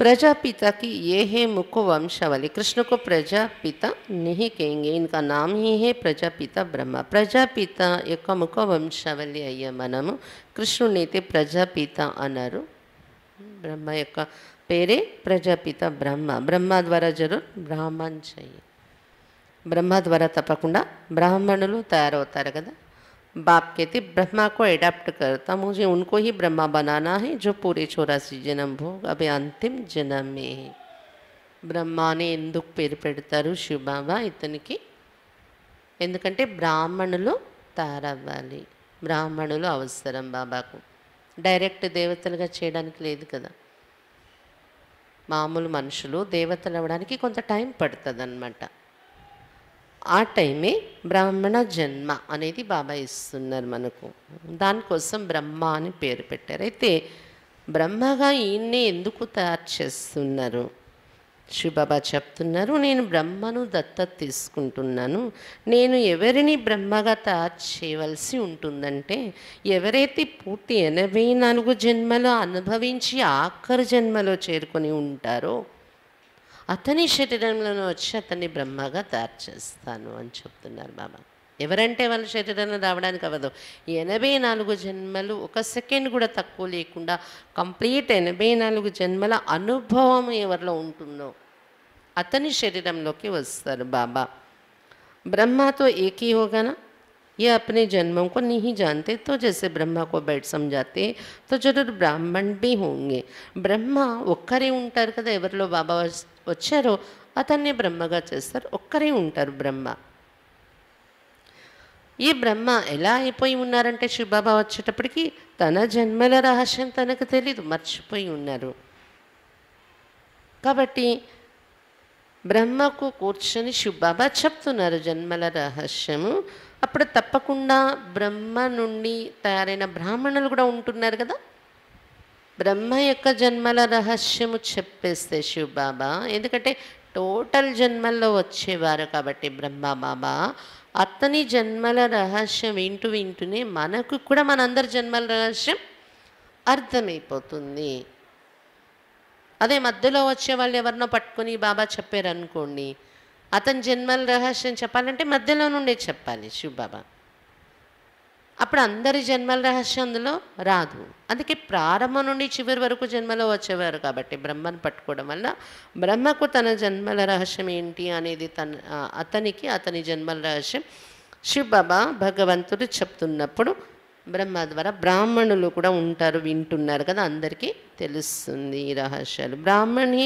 प्रजापिता की ये है मुख्य वंशावली. कृष्ण को प्रजापिता नहीं कहेंगे, इनका नाम ही है प्रजापिता ब्रह्मा. प्रजापिता యొక్క ముఖ వంశావళి అయ్యా మనము. కృష్ణునైతే ప్రజాపిత అన్నారు. బ్రహ్మ యొక్క పేరే ప్రజాపిత బ్రహ్మ. బ్రహ్మ ద్వారా జరూర్ బ్రాహ్మణ్ చెయ్యి. బ్రహ్మ ద్వారా తప్పకుండా బ్రాహ్మణులు తయారవుతారు కదా. बाप कहते ब्रह्मा को एडाप्ट करता, मुझे उनको ही ब्रह्मा बनाना है जो पूरे 84 जन्म भोग अभी अंतिम जन्म में है. బ్రహ్మాని ఎందుకు పేరు పెడతారు శివబాబా ఇతనికి? ఎందుకంటే బ్రాహ్మణులు తయారవ్వాలి. బ్రాహ్మణులు అవసరం బాబాకు. డైరెక్ట్ దేవతలుగా చేయడానికి లేదు కదా. మామూలు మనుషులు దేవతలు అవ్వడానికి కొంత టైం పడుతుందన్నమాట. ఆ టైమే బ్రాహ్మణ జన్మ అనేది బాబా ఇస్తున్నారు మనకు. దానికోసం బ్రహ్మ అని పేరు పెట్టారు. అయితే బ్రహ్మగా ఈయన్నే ఎందుకు తయారు చేస్తున్నారు? శివబాబా చెప్తున్నారు, నేను బ్రహ్మను దత్తత తీసుకుంటున్నాను. నేను ఎవరిని బ్రహ్మగా తయారు చేయవలసి ఉంటుందంటే, ఎవరైతే పూర్తి 84 జన్మలు అనుభవించి ఆఖరి జన్మలో చేరుకొని ఉంటారో అతని శరీరంలోనే వచ్చి అతన్ని బ్రహ్మగా తయారు చేస్తాను అని చెప్తున్నారు బాబా. ఎవరంటే వాళ్ళ శరీరంలో రావడానికి అవ్వదు. 84 జన్మలు, ఒక సెకండ్ కూడా తక్కువ లేకుండా కంప్లీట్ 84 జన్మల అనుభవం ఎవరిలో ఉంటుందో అతని శరీరంలోకి వస్తారు బాబా. ब्रह्मा तो एक ही होगा ना, ये अपने जन्मों को नहीं जानते, तो जैसे ब्रह्मा को बैठ समझाते तो जरूर ब्राह्मण भी होंगे. బ్రహ్మ ఒక్కరే ఉంటారు కదా, ఎవరిలో బాబా వచ్చారో అతన్నే బ్రహ్మగా చేస్తారు. ఒక్కరే ఉంటారు బ్రహ్మ. ఈ బ్రహ్మ ఎలా అయిపోయి ఉన్నారంటే శివబాబా వచ్చేటప్పటికి తన జన్మల రహస్యం తనకు తెలీదు, మర్చిపోయి ఉన్నారు. కాబట్టి బ్రహ్మకు కూర్చొని శివబాబా చెప్తున్నారు జన్మల రహస్యము. అప్పుడు తప్పకుండా బ్రహ్మ నుండి తయారైన బ్రాహ్మణులు కూడా ఉంటున్నారు కదా. బ్రహ్మ యొక్క జన్మల రహస్యము చెప్పేస్తే శివబాబా, ఎందుకంటే టోటల్ జన్మల్లో వచ్చేవారు కాబట్టి బ్రహ్మ బాబా, అతని జన్మల రహస్యం వింటూనే మనకు కూడా మనందరి జన్మల రహస్యం అర్థమైపోతుంది. అదే మధ్యలో వచ్చే వాళ్ళు ఎవరినో పట్టుకొని బాబా చెప్పారు అనుకోండి, అతని జన్మల రహస్యం చెప్పాలంటే మధ్యలో నుండే చెప్పాలి శివబాబా. అప్పుడు అందరి జన్మల రహస్యం అందులో రాదు. అందుకే ప్రారంభం నుండి చివరి వరకు జన్మలో వచ్చేవారు కాబట్టి బ్రహ్మను పట్టుకోవడం వల్ల బ్రహ్మకు తన జన్మల రహస్యం ఏంటి అనేది అతనికి అతని జన్మల రహస్యం శివబాబా భగవంతుడు చెప్తున్నప్పుడు బ్రహ్మ ద్వారా బ్రాహ్మణులు కూడా ఉంటారు, వింటున్నారు కదా, అందరికీ తెలుస్తుంది ఈ రహస్యాలు. బ్రాహ్మణి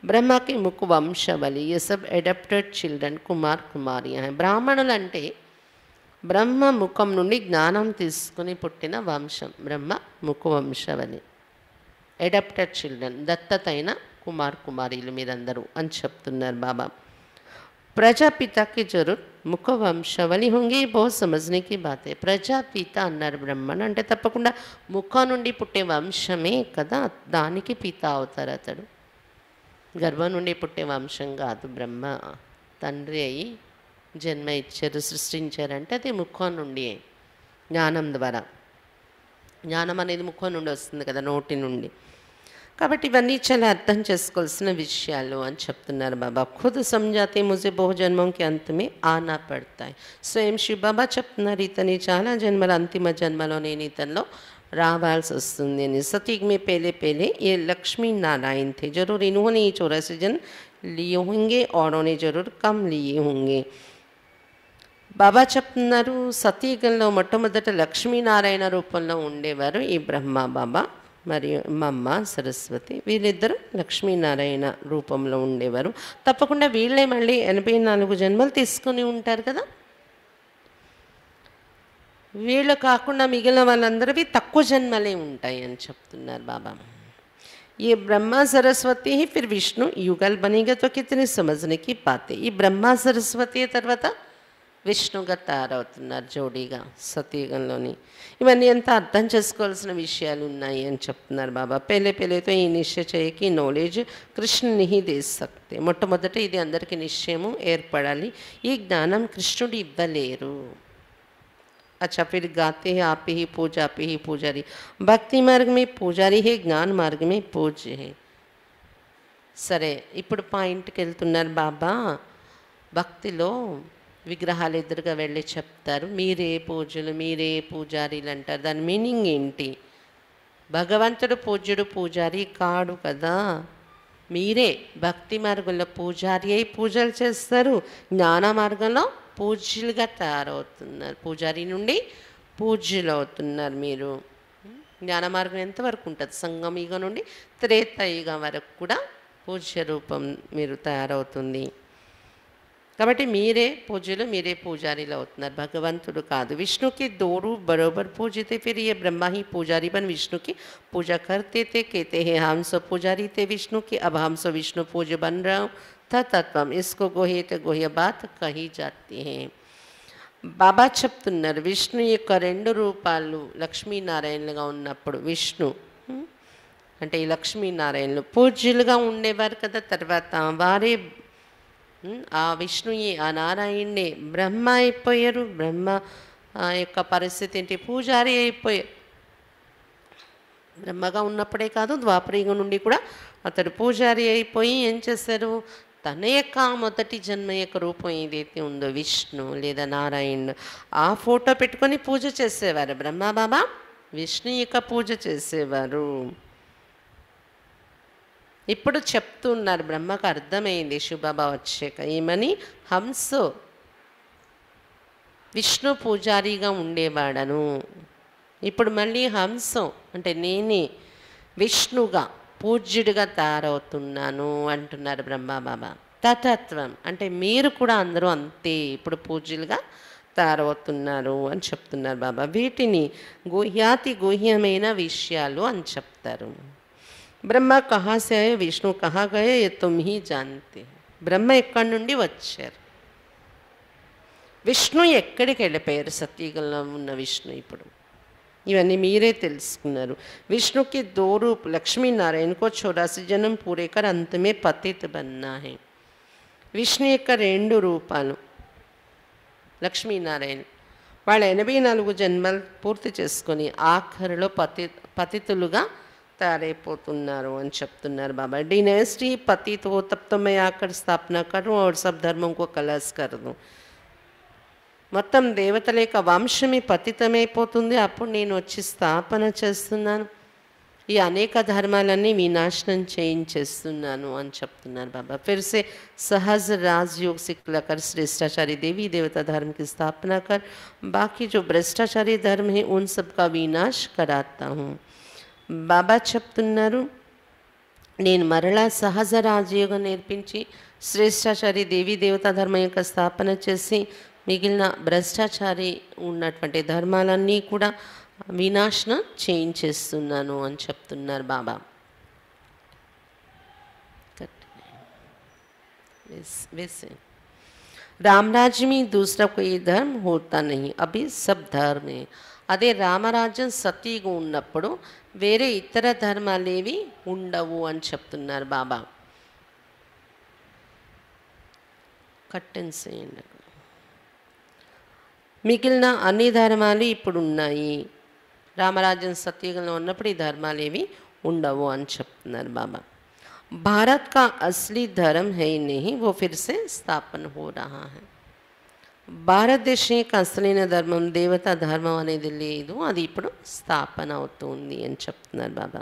బ్రహ్మకి ముఖ వంశవలి, ये सब एडप्टेड चिल्ड्रन కుమార్ కుమారియా. బ్రాహ్మణులు అంటే బ్రహ్మ ముఖం నుండి జ్ఞానం తీసుకుని పుట్టిన వంశం, బ్రహ్మ ముఖ వంశవలి. ఎడప్టెడ్ చిల్డ్రన్, దత్తతైన కుమార్ కుమారీలు మీరందరూ అని చెప్తున్నారు బాబా. ప్రజాపితకి జరూర్ ముఖ వంశవలి హోంగే, బహుత్ సమజ్నేకి బాతే. ప్రజాపిత అన్నారు బ్రహ్మను అంటే తప్పకుండా ముఖం నుండి పుట్టే వంశమే కదా, దానికి పిత అవుతారు అతడు. గర్భం నుండి పుట్టే వంశం కాదు. బ్రహ్మ తండ్రి అయి జన్మ ఇచ్చారు, సృష్టించారంటే అది ముఖం నుండి, జ్ఞానం ద్వారా. జ్ఞానం అనేది ముఖం నుండి వస్తుంది కదా, నోటి నుండి. కాబట్టి ఇవన్నీ చాలా అర్థం చేసుకోవాల్సిన విషయాలు అని చెప్తున్నారు బాబా. ఖుద్ సమझाते मुझे बहु जन्मों के अंत में आना पड़ता है. స్వయం శివ బాబా చెప్తున్నారు, ఇతని చాలా జన్మల అంతిమ జన్మలో నేను ఇతనిలో రావాల్సి వస్తుంది అని. सतयुग में पहले पहले ये लक्ष्मी नारायण थे, जरूर इन्होंने 84 जन्म लिए होंगे और उन्हें जरूर कम लिए होंगे. బాబా చెప్తున్నారు, సతీయుగంలో మొట్టమొదట లక్ష్మీనారాయణ రూపంలో ఉండేవారు ఈ బ్రహ్మ బాబా మరియు మమ్మ సరస్వతి. వీళ్ళిద్దరూ లక్ష్మీనారాయణ రూపంలో ఉండేవారు. తప్పకుండా వీళ్ళే మళ్ళీ 84 జన్మలు తీసుకొని ఉంటారు కదా. వీళ్ళు కాకుండా మిగిలిన వాళ్ళందరివి తక్కువ జన్మలే ఉంటాయి అని చెప్తున్నారు బాబా. ये ब्रह्मा सरस्वती ही फिर विष्णु युगल बनेगा तो कितने समझने की बातें. ఈ బ్రహ్మ సరస్వతి తర్వాత విష్ణుగా తయారవుతున్నారు జోడీగా సతీయుగంలోని. ఇవన్నీ అంతా అర్థం చేసుకోవాల్సిన విషయాలు ఉన్నాయి అని చెప్తున్నారు బాబా. పెళ్ళే పెళ్ళేతో ఈ నిశ్చయకి నాలెడ్జ్ కృష్ణ నిహి దే సక్తే. మొట్టమొదట ఇది అందరికీ నిశ్చయము ఏర్పడాలి, ఈ జ్ఞానం కృష్ణుడు ఇవ్వలేరు. अच्छा फिर गाते हैं आप ही पूजा, आप ही पुजारी. భక్తి మార్గ में పూజారి है, జ్ఞాన మార్గ में పూజ్య है. సరే, ఇప్పుడు పాయింట్కి వెళ్తున్నారు బాబా. భక్తిలో విగ్రహాలు ఎదురుగా వెళ్ళి చెప్తారు, మీరే పూజలు, మీరే పూజారీలు అంటారు. దాని మీనింగ్ ఏంటి? భగవంతుడు పూజ్యుడు పూజారి కాడు కదా. మీరే భక్తి మార్గంలో పూజారి అయి పూజలు చేస్తారు, జ్ఞాన మార్గంలో పూజ్యులుగా తయారవుతున్నారు. పూజారి నుండి పూజ్యులు అవుతున్నారు మీరు. జ్ఞాన మార్గం ఎంతవరకు ఉంటుంది? సంగమయుగం నుండి త్రేతాయుగం వరకు కూడా పూజ్య రూపం మీరు తయారవుతుంది. కాబట్టి మీరే పూజ్యులు, మీరే పూజారీలు అవుతున్నారు, భగవంతుడు కాదు. विष्णु के दो रूप बरोबर पूजते, फिर ये ब्रह्मा ही पुजारी बन विष्णु की पूजा करते थे, कहते हैं हम सब पुजारी थे विष्णु की, अब हम सब विष्णु पूज्य बन रहा हूँ तत्वम. इसको गोह्य बात कही जाती है. బాబా చెప్తున్నారు విష్ణు యొక్క రెండు రూపాలు లక్ష్మీనారాయణలుగా ఉన్నప్పుడు, విష్ణు అంటే ఈ లక్ష్మీనారాయణలు పూజ్యులుగా ఉండేవారు కదా, తర్వాత వారే ఆ విష్ణుయే ఆ నారాయణే బ్రహ్మ అయిపోయారు. బ్రహ్మ యొక్క పరిస్థితి ఏంటి, పూజారి అయిపోయారు. బ్రహ్మగా ఉన్నప్పుడే కాదు, ద్వాపరయుగం నుండి కూడా అతడు పూజారి అయిపోయి ఏం చేశారు, తన యొక్క మొదటి జన్మ యొక్క రూపం ఏదైతే ఉందో విష్ణు లేదా నారాయణుడు, ఆ ఫోటో పెట్టుకొని పూజ చేసేవారు. బ్రహ్మ బాబా విష్ణు యొక్క పూజ చేసేవారు. ఇప్పుడు చెప్తున్నారు, బ్రహ్మకు అర్థమైంది శివబాబా వచ్చాక ఏమని, హంసో విష్ణు పూజారిగా ఉండేవాడను, ఇప్పుడు మళ్ళీ హంసం అంటే నేనే విష్ణుగా పూజ్యుడిగా తయారవుతున్నాను అంటున్నారు బ్రహ్మబాబా. తతత్వం అంటే మీరు కూడా అందరూ అంతే ఇప్పుడు పూజ్యులుగా తయారవుతున్నారు అని చెప్తున్నారు బాబా. వీటిని గుహ్యాతి గుహ్యమైన విషయాలు అని చెప్తారు. బ్రహ్మ కహా సే ఆయే, విష్ణు కహా గయే, యే తుమ్ హీ జాన్తే. బ్రహ్మ ఎక్కడి నుండి వచ్చారు, విష్ణు ఎక్కడికి వెళ్ళిపోయారు, సత్యుగంలో ఉన్న విష్ణు ఇప్పుడు ఇవన్నీ మీరే తెలుసుకున్నారు. విష్ణుకి దో రూప్ లక్ష్మీ నారాయణ కో 84 జన్మ పూరే కర్ అంతమే పతిత్ బన్నా హై. విష్ణు యొక్క రెండు రూపాలు లక్ష్మీనారాయణ, వాళ్ళ 84 జన్మలు పూర్తి చేసుకొని ఆఖరిలో పతితులుగా తయారైపోతున్నారు అని చెప్తున్నారు బాబా. डिनेस्टी पतित हो तब तो मैं आकर स्थापना करूँ और सब धर्मों को कलश कर दूँ. మొత్తం దేవతల యొక్క వంశమే పతితమైపోతుంది, అప్పుడు నేను వచ్చి స్థాపన చేస్తున్నాను, ఈ అనేక ధర్మాలన్నీ వినాశనం చేయించేస్తున్నాను అని చెప్తున్నారు బాబా. फिर से सहज राजयोग सिखलाकर श्रेष्ठाचारी देवी देवता धर्म की स्थापना कर बाकी जो भ्रष्टाचारी धर्म है उन सब का विनाश कराता हूँ. బాబా చెప్తున్నారు, నేను మరలా సహజ రాజయోగం నేర్పించి శ్రేష్టాచారి దేవీ దేవతా ధర్మం యొక్క స్థాపన చేసి మిగిలిన భ్రష్టాచారి ఉన్నటువంటి ధర్మాలన్నీ కూడా వినాశనం చేయించేస్తున్నాను అని చెప్తున్నారు బాబా. రామరాజ్యం में दूसरा कोई धर्म होता नहीं, अभी सब धर्म है. అదే రామరాజ్యం సతీగా ఉన్నప్పుడు వేరే ఇతర ధర్మాలేవి ఉండవు అని చెప్తున్నారు బాబా. కట్టెన్సేయండి. మిగిలిన అన్ని ధర్మాలు ఇప్పుడు ఉన్నాయి, రామరాజ్యం సత్యుగంలో ఉన్నప్పుడు ఈ ధర్మాలు ఏవి ఉండవు అని చెప్తున్నారు బాబా. భారత్ కా అసలీ ధర్మ హై నహీ, వో ఫిర్ సే స్థాపన హో రహా హై. భారతదేశం యొక్క అసలైన ధర్మం దేవతా ధర్మం అనేది లేదు, అది ఇప్పుడు స్థాపన అవుతుంది అని చెప్తున్నారు బాబా.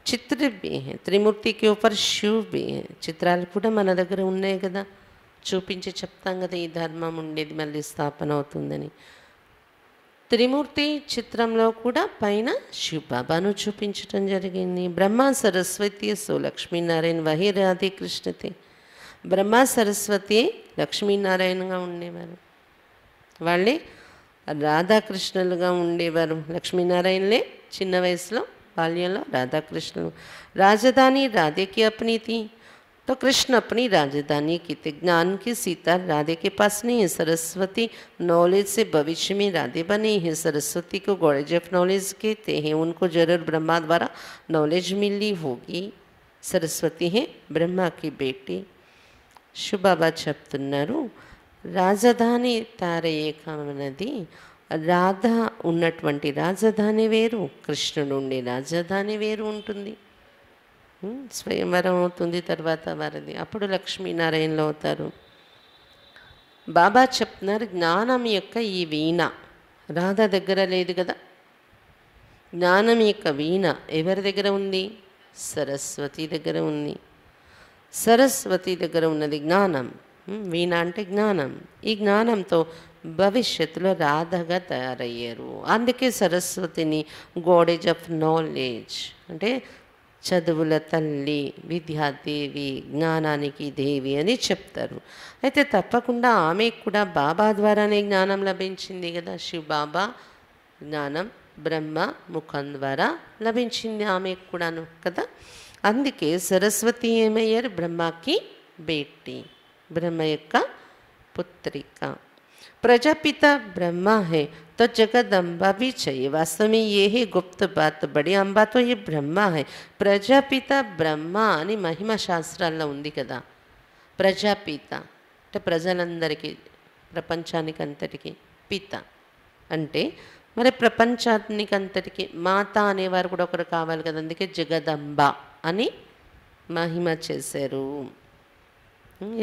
చిత్ర భీ హై, త్రిమూర్తికి ఊపర్ శివ్ భీ హై. చిత్రాలు కూడా మన దగ్గర ఉన్నాయి కదా, చూపించి చెప్తాం కదా ఈ ధర్మం ఉండేది మళ్ళీ స్థాపన అవుతుందని. త్రిమూర్తి చిత్రంలో కూడా పైన శివ్ బాబాను చూపించటం జరిగింది. బ్రహ్మ సరస్వతి సో లక్ష్మీనారాయణ వహి రాధే కృష్ణతే. బ్రహ్మ సరస్వతి లక్ష్మీనారాయణగా ఉండేవారు, వాళ్ళే రాధాకృష్ణులుగా ఉండేవారు. లక్ష్మీనారాయణలే చిన్న వయసులో బాల్యంలో రాధాకృష్ణులు. రాజధాని రాధేకి अपनी थी, तो कृष्ण अपनी राजधानी की थी. ज्ञान की सीता राधे के पास नहीं है. सरस्वती नॉलेज से भविष्य में राधे बने हैं. सरस्वती को गॉडेज ऑफ नॉलेज कहते हैं, उनको जरूर ब्रह्मा द्वारा नॉलेज मिली होगी. सरस्वती है ब्रह्मा की बेटी. శివబాబా చెప్తున్నారు, రాజధాని తారయేకమన్నది రాధ ఉన్నటువంటి రాజధాని వేరు, కృష్ణుడు ఉండే రాజధాని వేరు ఉంటుంది. స్వయంవరం అవుతుంది తర్వాత వారిది, అప్పుడు లక్ష్మీనారాయణలు అవుతారు. బాబా చెప్తున్నారు, జ్ఞానం యొక్క ఈ వీణ రాధ దగ్గర లేదు కదా, జ్ఞానం యొక్క వీణ ఎవరి దగ్గర ఉంది, సరస్వతి దగ్గర ఉంది. సరస్వతి దగ్గర ఉన్నది జ్ఞానం, వీణ అంటే జ్ఞానం. ఈ జ్ఞానంతో భవిష్యత్తులో రాధగా తయారయ్యారు. అందుకే సరస్వతిని గోడేజ్ ఆఫ్ నాలెడ్జ్ అంటే చదువుల తల్లి, విద్యాదేవి, జ్ఞానానికి దేవి అని చెప్తారు. అయితే తప్పకుండా ఆమెకు కూడా బాబా ద్వారానే జ్ఞానం లభించింది కదా. శివ బాబా జ్ఞానం బ్రహ్మ ముఖం ద్వారా లభించింది ఆమెకు కూడాను కదా. అందుకే సరస్వతి ఏమయ్యారు? బ్రహ్మకి బేటి, బ్రహ్మ యొక్క పుత్రిక. प्रजापिता ब्रह्मा है तो जगदम्बा भी चाहिए। वास्तव में ये ही गुप्त बात, बड़ी अंबा तो ये ब्रह्मा है। ప్రజాపిత బ్రహ్మ అని మహిమ శాస్త్రాల్లో ఉంది కదా. ప్రజాపిత అంటే ప్రజలందరికీ, ప్రపంచానికి అంతటికి పిత అంటే మరి ప్రపంచానికి అంతటికి మాత అనేవారు కూడా ఒకరు కావాలి కదా. అందుకే జగదంబ అని మహిమ చేశారు.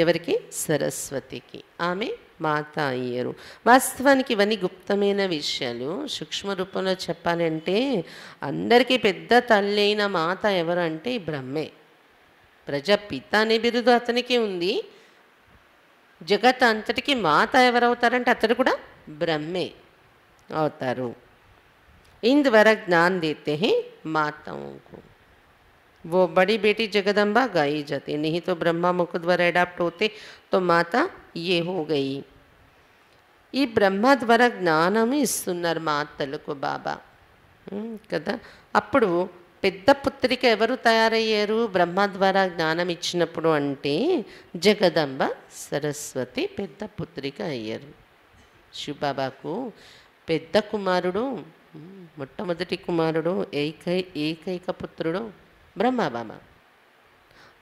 ఎవరికి? సరస్వతికి. ఆమె మాత అయ్యారు. వాస్తవానికి ఇవన్నీ గుప్తమైన విషయాలు. సూక్ష్మ రూపంలో చెప్పాలి అంటే అందరికీ పెద్ద తల్లి అయిన మాత ఎవరు అంటే బ్రహ్మే. ప్రజాపిత అనే బిరుదు అతనికి ఉంది. జగత్ అంతటికి మాత ఎవరవుతారంటే అతడు కూడా బ్రహ్మే అవుతారు. ఇందువర జ్ఞాన్ దేతే హే మాతాओं वो बड़ी बेटी जगदम्बा गाई जाती, नहीं तो ब्रह्मा मुख द्वारा अडाप्ट होते तो माता ये हो गई. ఈ బ్రహ్మ ద్వారా జ్ఞానం ఇస్తున్నారు మాతలకు బాబా కదా. అప్పుడు పెద్ద పుత్రిక ఎవరు తయారయ్యారు బ్రహ్మ ద్వారా జ్ఞానం ఇచ్చినప్పుడు అంటే? జగదంబ సరస్వతి పెద్ద పుత్రిక అయ్యారు. శివబాబాకు పెద్ద కుమారుడు, మొట్టమొదటి కుమారుడు, ఏకైక పుత్రుడు బ్రహ్మబాబా.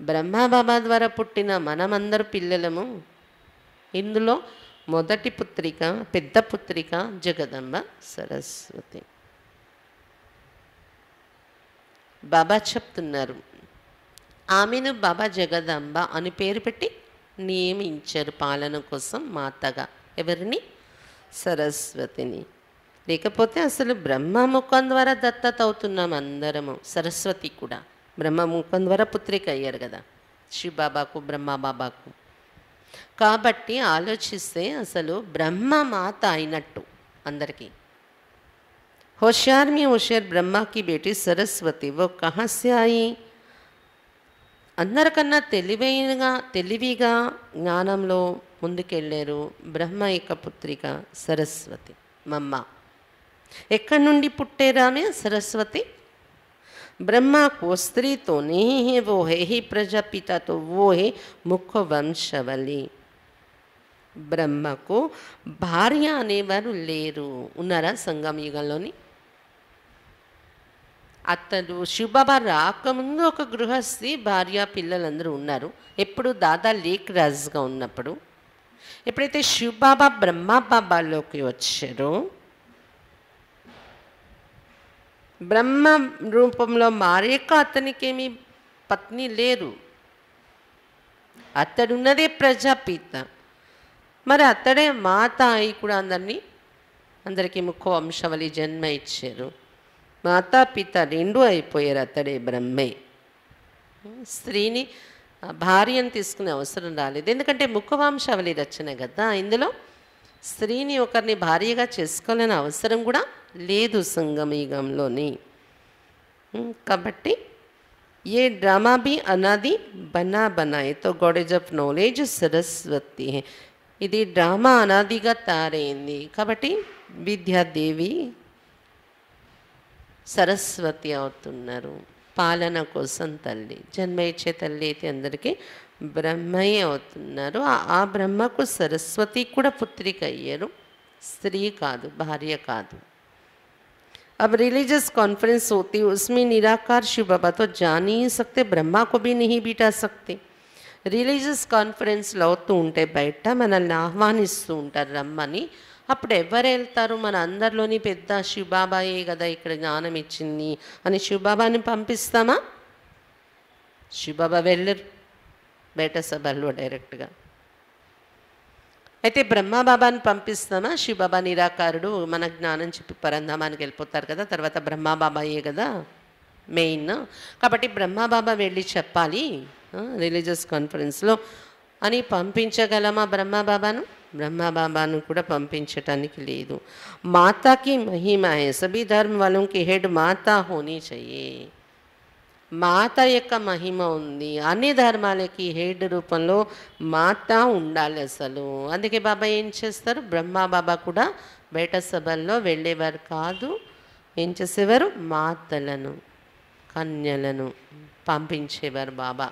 బ్రహ్మబాబా ద్వారా పుట్టిన మనమందరు పిల్లలము. ఇందులో మొదటి పుత్రిక, పెద్ద పుత్రిక జగదంబ సరస్వతి. బాబా చెప్తున్నారు, ఆమెను బాబా జగదంబ అని పేరు పెట్టి నియమించారు పాలన కోసం మాతగా. ఎవరిని? సరస్వతిని. లేకపోతే అసలు బ్రహ్మముఖం ద్వారా దత్తత అవుతున్నాం అందరము. సరస్వతి కూడా బ్రహ్మముఖం ద్వారా పుత్రిక అయ్యారు కదా శివబాబాకు, బ్రహ్మబాబాకు. కాబట్టి ఆలోచిస్తే అసలు బ్రహ్మ మాత అయినట్టు అందరికీ. హోషియార్ మీ హోషియార్ బ్రహ్మ కి బేటీ సరస్వతి वो कहाँ से आई? అందరికన్నా తెలివిగా జ్ఞానంలో ముందుకెళ్ళారు బ్రహ్మ యొక్క పుత్రిక సరస్వతి మమ్మ. ఎక్కడి నుండి పుట్టారామె సరస్వతి? ब्रह्मा को स्त्री तो नहीं है, वो है ही प्रजापिता, तो वो है मुख वंशवली. బ్రహ్మకు భార్య అనేవారు లేరు. ఉన్నారా సంగమ యుగంలోని? అతడు శివబాబా రాకముందు ఒక గృహస్థి, భార్య, పిల్లలందరూ ఉన్నారు. ఎప్పుడు దాదా లేక్ రాజుగా ఉన్నప్పుడు. ఎప్పుడైతే శివబాబా బ్రహ్మబాబాలోకి వచ్చారో, బ్రహ్మ రూపంలో మారేక అతనికేమీ పత్ని లేరు. అతడున్నదే ప్రజాపిత. మరి అతడే మాత అయి కూడా అందరికీ ముఖ వంశవలి జన్మ ఇచ్చారు. మాతా పిత రెండు అయిపోయారు. అతడే బ్రహ్మే. స్త్రీని భార్యను తీసుకునే అవసరం రాలేదు. ఎందుకంటే ముఖవంశావళి రచన కదా. ఇందులో స్త్రీని ఒకరిని భార్యగా చేసుకోవాలని అవసరం కూడా లేదు సంగమయుగంలోని. కాబట్టి ये ड्रामा भी अनादि बना बनाए तो गॉडेज ऑफ नॉलेज सरस्वती है. ఇది డ్రామా అనాదిగా తయారైంది కాబట్టి విద్యాదేవి సరస్వతి అవుతున్నారు. పాలన కోసం తల్లి, జన్మ ఇచ్చే తల్లి అయితే అందరికీ బ్రహ్మయ్య అవుతున్నారు. ఆ బ్రహ్మకు సరస్వతి కూడా పుత్రిక అయ్యారు. స్త్రీ కాదు, భార్య కాదు. अब रिलीजियस कॉन्फ्रेंस होती है, उसमें निराकार शिव बाबा तो जान ही सकते, ब्रह्मा को भी नहीं बिठा सकते. రిలీజియస్ కాన్ఫరెన్స్లు అవుతూ ఉంటే బయట మనల్ని ఆహ్వానిస్తూ ఉంటారు రమ్మని. అప్పుడు ఎవరు వెళ్తారు? మన అందరిలోని పెద్ద శివబాబాయే కదా ఇక్కడ జ్ఞానం ఇచ్చింది అని శివబాబాని పంపిస్తామా? శివబాబా వెళ్ళరు బయట సభల్లో డైరెక్ట్గా. అయితే బ్రహ్మబాబాని పంపిస్తామా? శివబాబా నిరాకారుడు, మన జ్ఞానం చెప్పి పరంధామానికి వెళ్ళిపోతారు కదా. తర్వాత బ్రహ్మబాబాయే కదా మెయిన్. కాబట్టి బ్రహ్మబాబా వెళ్ళి చెప్పాలి రిలీజియస్ కాన్ఫరెన్స్లో అని పంపించగలమా బ్రహ్మబాబాను? బ్రహ్మబాబాను కూడా పంపించటానికి లేదు. మాతాకి మహిమ హై, సభీ ధర్మ వాలోం కి హెడ్ మాతా హోనీ चाहिए. మాత యొక్క మహిమ ఉంది. అన్ని ధర్మాలకి హెడ్ రూపంలో మాత ఉండాలి అసలు. అందుకే బాబా ఏం చేస్తారు, బ్రహ్మ బాబా కూడా బయట సభల్లో వెళ్ళేవారు కాదు. ఏం చేసేవారు, మాతలను కన్యలను పంపించేవారు బాబా.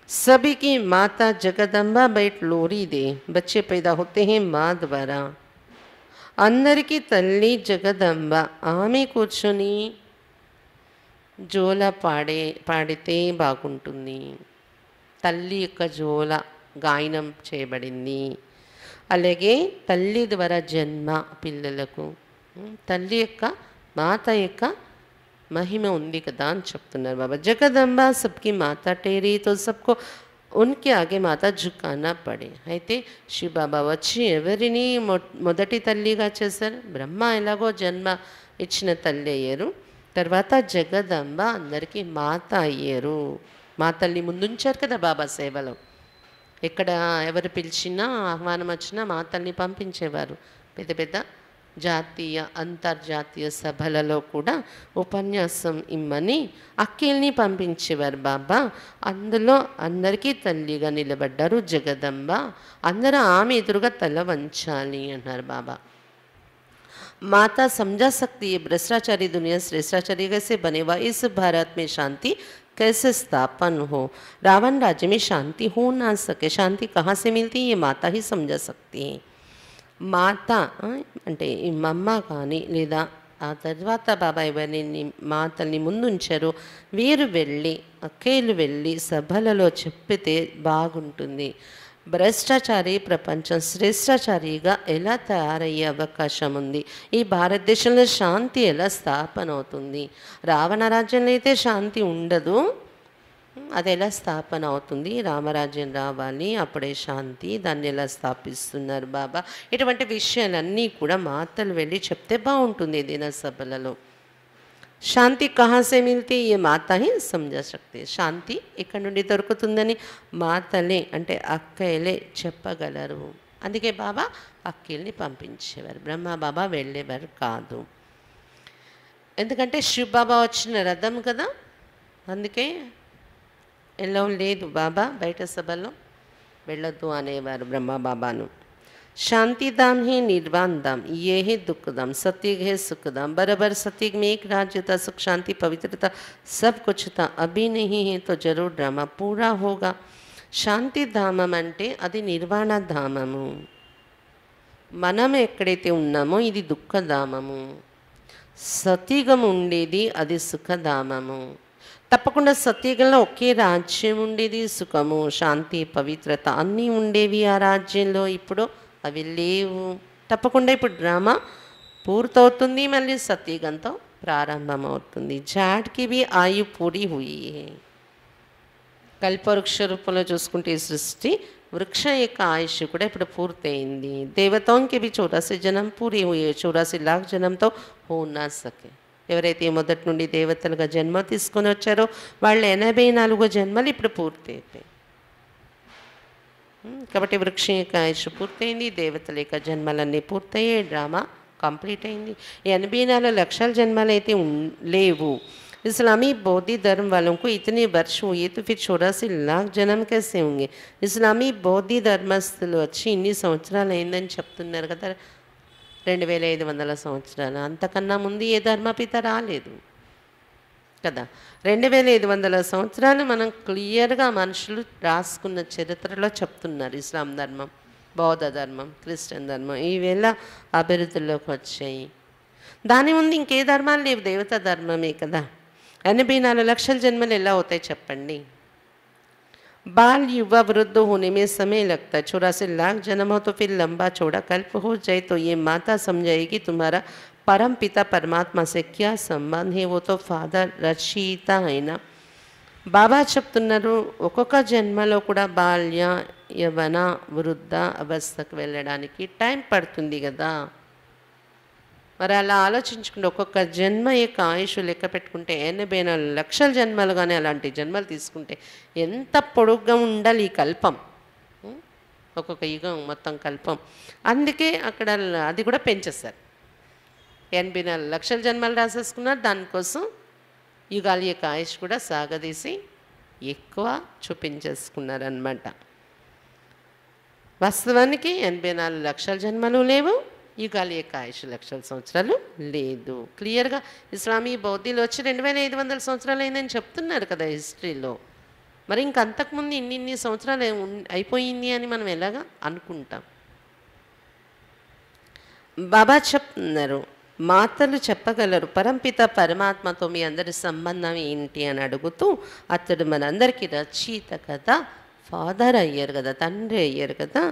सभी की माता जगदम्बा बैठ लोरी दे, बच्चे पैदा होते हैं माँ द्वारा. అందరికీ తల్లి జగదంబ, ఆమె కూర్చొని జోల పాడితే బాగుంటుంది. తల్లి యొక్క జోల గాయనం చేయబడింది. అలాగే తల్లి ద్వారా జన్మ పిల్లలకు, తల్లి యొక్క మాత యొక్క మహిమ ఉంది కదా అని చెప్తున్నారు బాబా. జగదంబ సబ్కి మాత టేరీ, తో సబ్కో ఉన్కే ఆగే మాత ఝుకానా పడే. అయితే శివ బాబా వచ్చి ఎవరిని మొదటి తల్లిగా చేశారు, బ్రహ్మ ఎలాగో జన్మ ఇచ్చిన తల్లి అయ్యారు, తర్వాత జగదంబ అందరికీ మాత అయ్యారు. మా తల్లి ముందుంచారు కదా బాబా సేవలో. ఎక్కడ ఎవరు పిలిచినా ఆహ్వానం వచ్చినా మా తల్లిని పంపించేవారు. పెద్ద పెద్ద జాతీయ అంతర్జాతీయ సభలలో కూడా ఉపన్యాసం ఇమ్మని అక్కిల్ని పంపించేవారు బాబా. అందులో అందరికీ తల్లిగా నిలబడ్డారు జగదంబ. అందరూ ఆమె ఎదురుగా తల వంచాలి అన్నారు బాబా. माता समझा सकती है भ्रष्टाचारी दुनिया श्रेष्ठाचारी कैसे बनेगा, इस भारत में शांति कैसे स्थापन हो, रावण राज्य में शांति हो ना सके, शांति कहाँ से मिलती है ये माता ही समझा सकती है. మాత అంటే ఈ మమ్మ కానీ లేదా ఆ తర్వాత బాబా ఎవరిని మాతల్ని ముందుంచారు, వీరు వెళ్ళి అక్కేలు వెళ్ళి సభలలో చెప్పితే బాగుంటుంది. భ్రష్టాచారి ప్రపంచం శ్రేష్టాచారిగా ఎలా తయారయ్యే అవకాశం ఉంది, ఈ భారతదేశంలో శాంతి ఎలా స్థాపన అవుతుంది, రావణ రాజ్యంలో అయితే శాంతి ఉండదు, అది ఎలా స్థాపన అవుతుంది, రామరాజ్యం రావాలి అప్పుడే శాంతి, దాన్ని ఎలా స్థాపిస్తున్నారు బాబా. ఇటువంటి విషయాలన్నీ కూడా మాతలు వెళ్ళి చెప్తే బాగుంటుంది ఏదైనా సభలలో. శాంతి కహాసే మిల్తే ఏ మాత హీ సమజా సక్తే, శాంతి ఇక్కడ నుండి దొరుకుతుందని మాతలే అంటే అక్కలే చెప్పగలరు. అందుకే బాబా అక్కల్ని పంపించేవారు, బ్రహ్మ బాబా వెళ్ళేవారు కాదు. ఎందుకంటే శివ్ బాబా వచ్చిన రథం కదా, అందుకే ఎలా లేదు బాబా బయట సభలో వెళ్ళొద్దు అనేవారు బ్రహ్మ బాబాను. शांतिधाम ही निर्वाण धाम, ये है दुखधाम, सत्युग है सुखधाम. बराबर सत्युग में एक राज्य था, सुख शांति पवित्रता सब कुछ था. अभी नहीं है तो जरूर ड्रामा पूरा होगा. శాంతి ధామం అంటే అది నిర్వాణ ధామము. మనం ఎక్కడైతే ఉన్నామో ఇది దుఃఖధామము. సత్యుగం ఉండేది అది సుఖధామము. తప్పకుండా సత్యుగంలో ఒకే రాజ్యం ఉండేది, సుఖము శాంతి పవిత్రత అన్నీ ఉండేవి ఆ రాజ్యంలో. ఇప్పుడు అవి లేవు. తప్పకుండా ఇప్పుడు డ్రామా పూర్తవుతుంది, మళ్ళీ సత్యుగంతో ప్రారంభమవుతుంది. జాట్కి भी ఆయు పూరి हुई है. కల్పవృక్ష రూపంలో చూసుకుంటే ఈ సృష్టి వృక్షం యొక్క ఆయుష్ కూడా ఇప్పుడు పూర్తయింది. దేవతాంకి भी 84 జన్మ పూరి हुई है, 84 लाख జన్మతో हो ना सके. ఎవరైతే మొదటి నుండి దేవతలుగా జన్మ తీసుకొని వచ్చారో వాళ్ళ 84 జన్మలు ఇప్పుడు పూర్తి అయిపోయాయి. కాబట్టి వృక్షం యొక్క ఆయుష్ పూర్తయింది, దేవతల యొక్క జన్మలన్నీ పూర్తయ్యాయి, డ్రామా కంప్లీట్ అయింది. 84 లక్షల జన్మలు అయితే లేవు. इस्लामी बौद्ध धर्म वालों को इतने वर्ष हुए तो फिर 84 लाख जन्म कैसे होंगे. ఇస్లామీ బౌద్ధ ధర్మస్థులు వచ్చి ఇన్ని సంవత్సరాలు అయిందని చెప్తున్నారు కదా, 2500 సంవత్సరాలు. అంతకన్నా ముందు ఏ ధర్మపిత రాలేదు కదా. 2500 సంవత్సరాలు మనం క్లియర్గా మనుషులు రాసుకున్న చరిత్రలో చెప్తున్నారు. ఇస్లాం ధర్మం, బౌద్ధ ధర్మం, క్రిస్టియన్ ధర్మం ఈవేళ అభివృద్ధిలోకి వచ్చాయి. దాని ముందు ఇంకే ధర్మాలు లేవు, దేవతా ధర్మమే కదా. 84 లక్షల జన్మలు ఎలా అవుతాయి చెప్పండి. बाल युवा वृद्ध होने में समय लगता है. 84 लाख जन्म हो तो फिर लंबा चौड़ा कल्प हो जाए तो ये माता समझाएगी तुम्हारा परम पिता परमात्मा से क्या संबंध है, वो तो फादर रचयिता है ना. బాబా చెప్తున్నారు ఒక్కొక్క జన్మలో కూడా బాల్య యవన వృద్ధ అవస్థకు వెళ్ళడానికి టైం పడుతుంది కదా. మరి అలా ఆలోచించుకుంటే ఒక్కొక్క జన్మ యొక్క ఆయుష్ లెక్క పెట్టుకుంటే 84 లక్షల జన్మలు కానీ అలాంటి జన్మలు తీసుకుంటే ఎంత పొడుగ్గా ఉండాలి ఈ కల్పం, ఒక్కొక్క యుగం మొత్తం కల్పం. అందుకే అక్కడ అది కూడా పెంచేస్తారు. 84 లక్షల జన్మలు రాసేసుకున్నారు. దానికోసం యుగాల యొక్క ఆయుష్ కూడా సాగదీసి ఎక్కువ చూపించేసుకున్నారనమాట. వాస్తవానికి 84 లక్షల జన్మలు లేవు, యుగాల యొక్క ఆయుష్ లక్షల సంవత్సరాలు లేదు. క్లియర్గా ఇస్లామీ బౌద్ధీలు వచ్చి 2500 సంవత్సరాలు అయిందని చెప్తున్నారు కదా హిస్టరీలో. మరి ఇంకంతకుముందు ఇన్ని సంవత్సరాలు అయిపోయింది అని మనం ఎలాగా అనుకుంటాం? బాబా చెప్తున్నారు, మాతలు చెప్పగలరు పరంపిత పరమాత్మతో మీ అందరి సంబంధం ఏంటి అని అడుగుతూ, అతడు మనందరికీ రచయిత కదా, ఫాదర్ అయ్యారు కదా, తండ్రి అయ్యారు కదా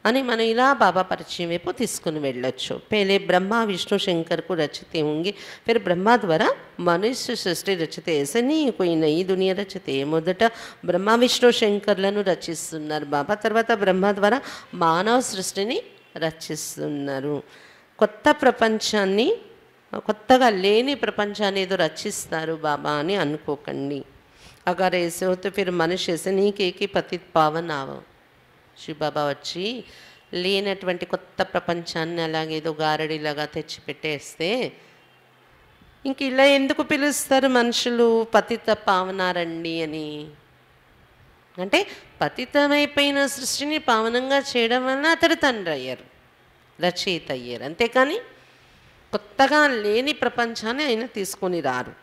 అని మనం ఇలా బాబా పరిచయం వైపు తీసుకుని వెళ్ళొచ్చు. पहले ब्रह्मा विष्णु शंकर को रचते होंगे, फिर ब्रह्मा द्वारा मनुष्य सृष्टि रचते. ऐसे नहीं कोई नई दुनिया रचते. మొదట బ్రహ్మ విష్ణు శంకర్లను రచిస్తున్నారు బాబా, తర్వాత బ్రహ్మ ద్వారా మానవ సృష్టిని రచిస్తున్నారు. కొత్త ప్రపంచాన్ని, కొత్తగా లేని ప్రపంచాన్ని ఏదో రచిస్తారు బాబా అని అనుకోకండి. అగర్ ऐसे हो तो फिर मनुष्य ऐसे नहीं कि पतित पावन आव. శివబాబా వచ్చి లేనటువంటి కొత్త ప్రపంచాన్ని అలాగేదో గారడిలాగా తెచ్చిపెట్టేస్తే ఇంక ఇలా ఎందుకు పిలుస్తారు మనుషులు పతిత పావనారండి అని? అంటే పతితమైపోయిన సృష్టిని పావనంగా చేయడం వలన అతడు తండ్రి అయ్యారు, రచయిత అయ్యారు. అంతేకాని కొత్తగా లేని ప్రపంచాన్ని ఆయన తీసుకొని రారు.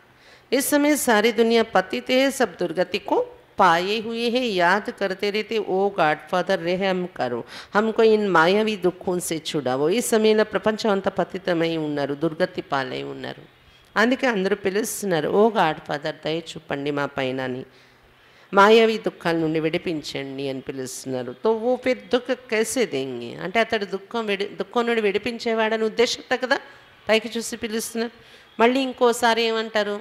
इस समय सारी दुनिया पतित है, सब दुर्गति को पाए हुए हैं. याद करते रहते ओ गॉड फादर रहम करो, हमको इन మాయావి దుఃఖం से छुड़ावो. ఈ సమయంలో ప్రపంచం అంతా పతితమై ఉన్నారు, దుర్గతి పాలై ఉన్నారు. అందుకే అందరూ పిలుస్తున్నారు, ఓ గాడ్ ఫాదర్ దయ చూపండి మా పైన అని, మాయావి దుఃఖాల నుండి విడిపించండి అని పిలుస్తున్నారు. తో ఓ ఫిర్ దుఃఖ कैसे देंगे అంటే అతడు దుఃఖం నుండి విడిపించేవాడని ఉద్దేశంతో కదా పైకి చూసి పిలుస్తున్నారు. మళ్ళీ ఇంకోసారి ఏమంటారు,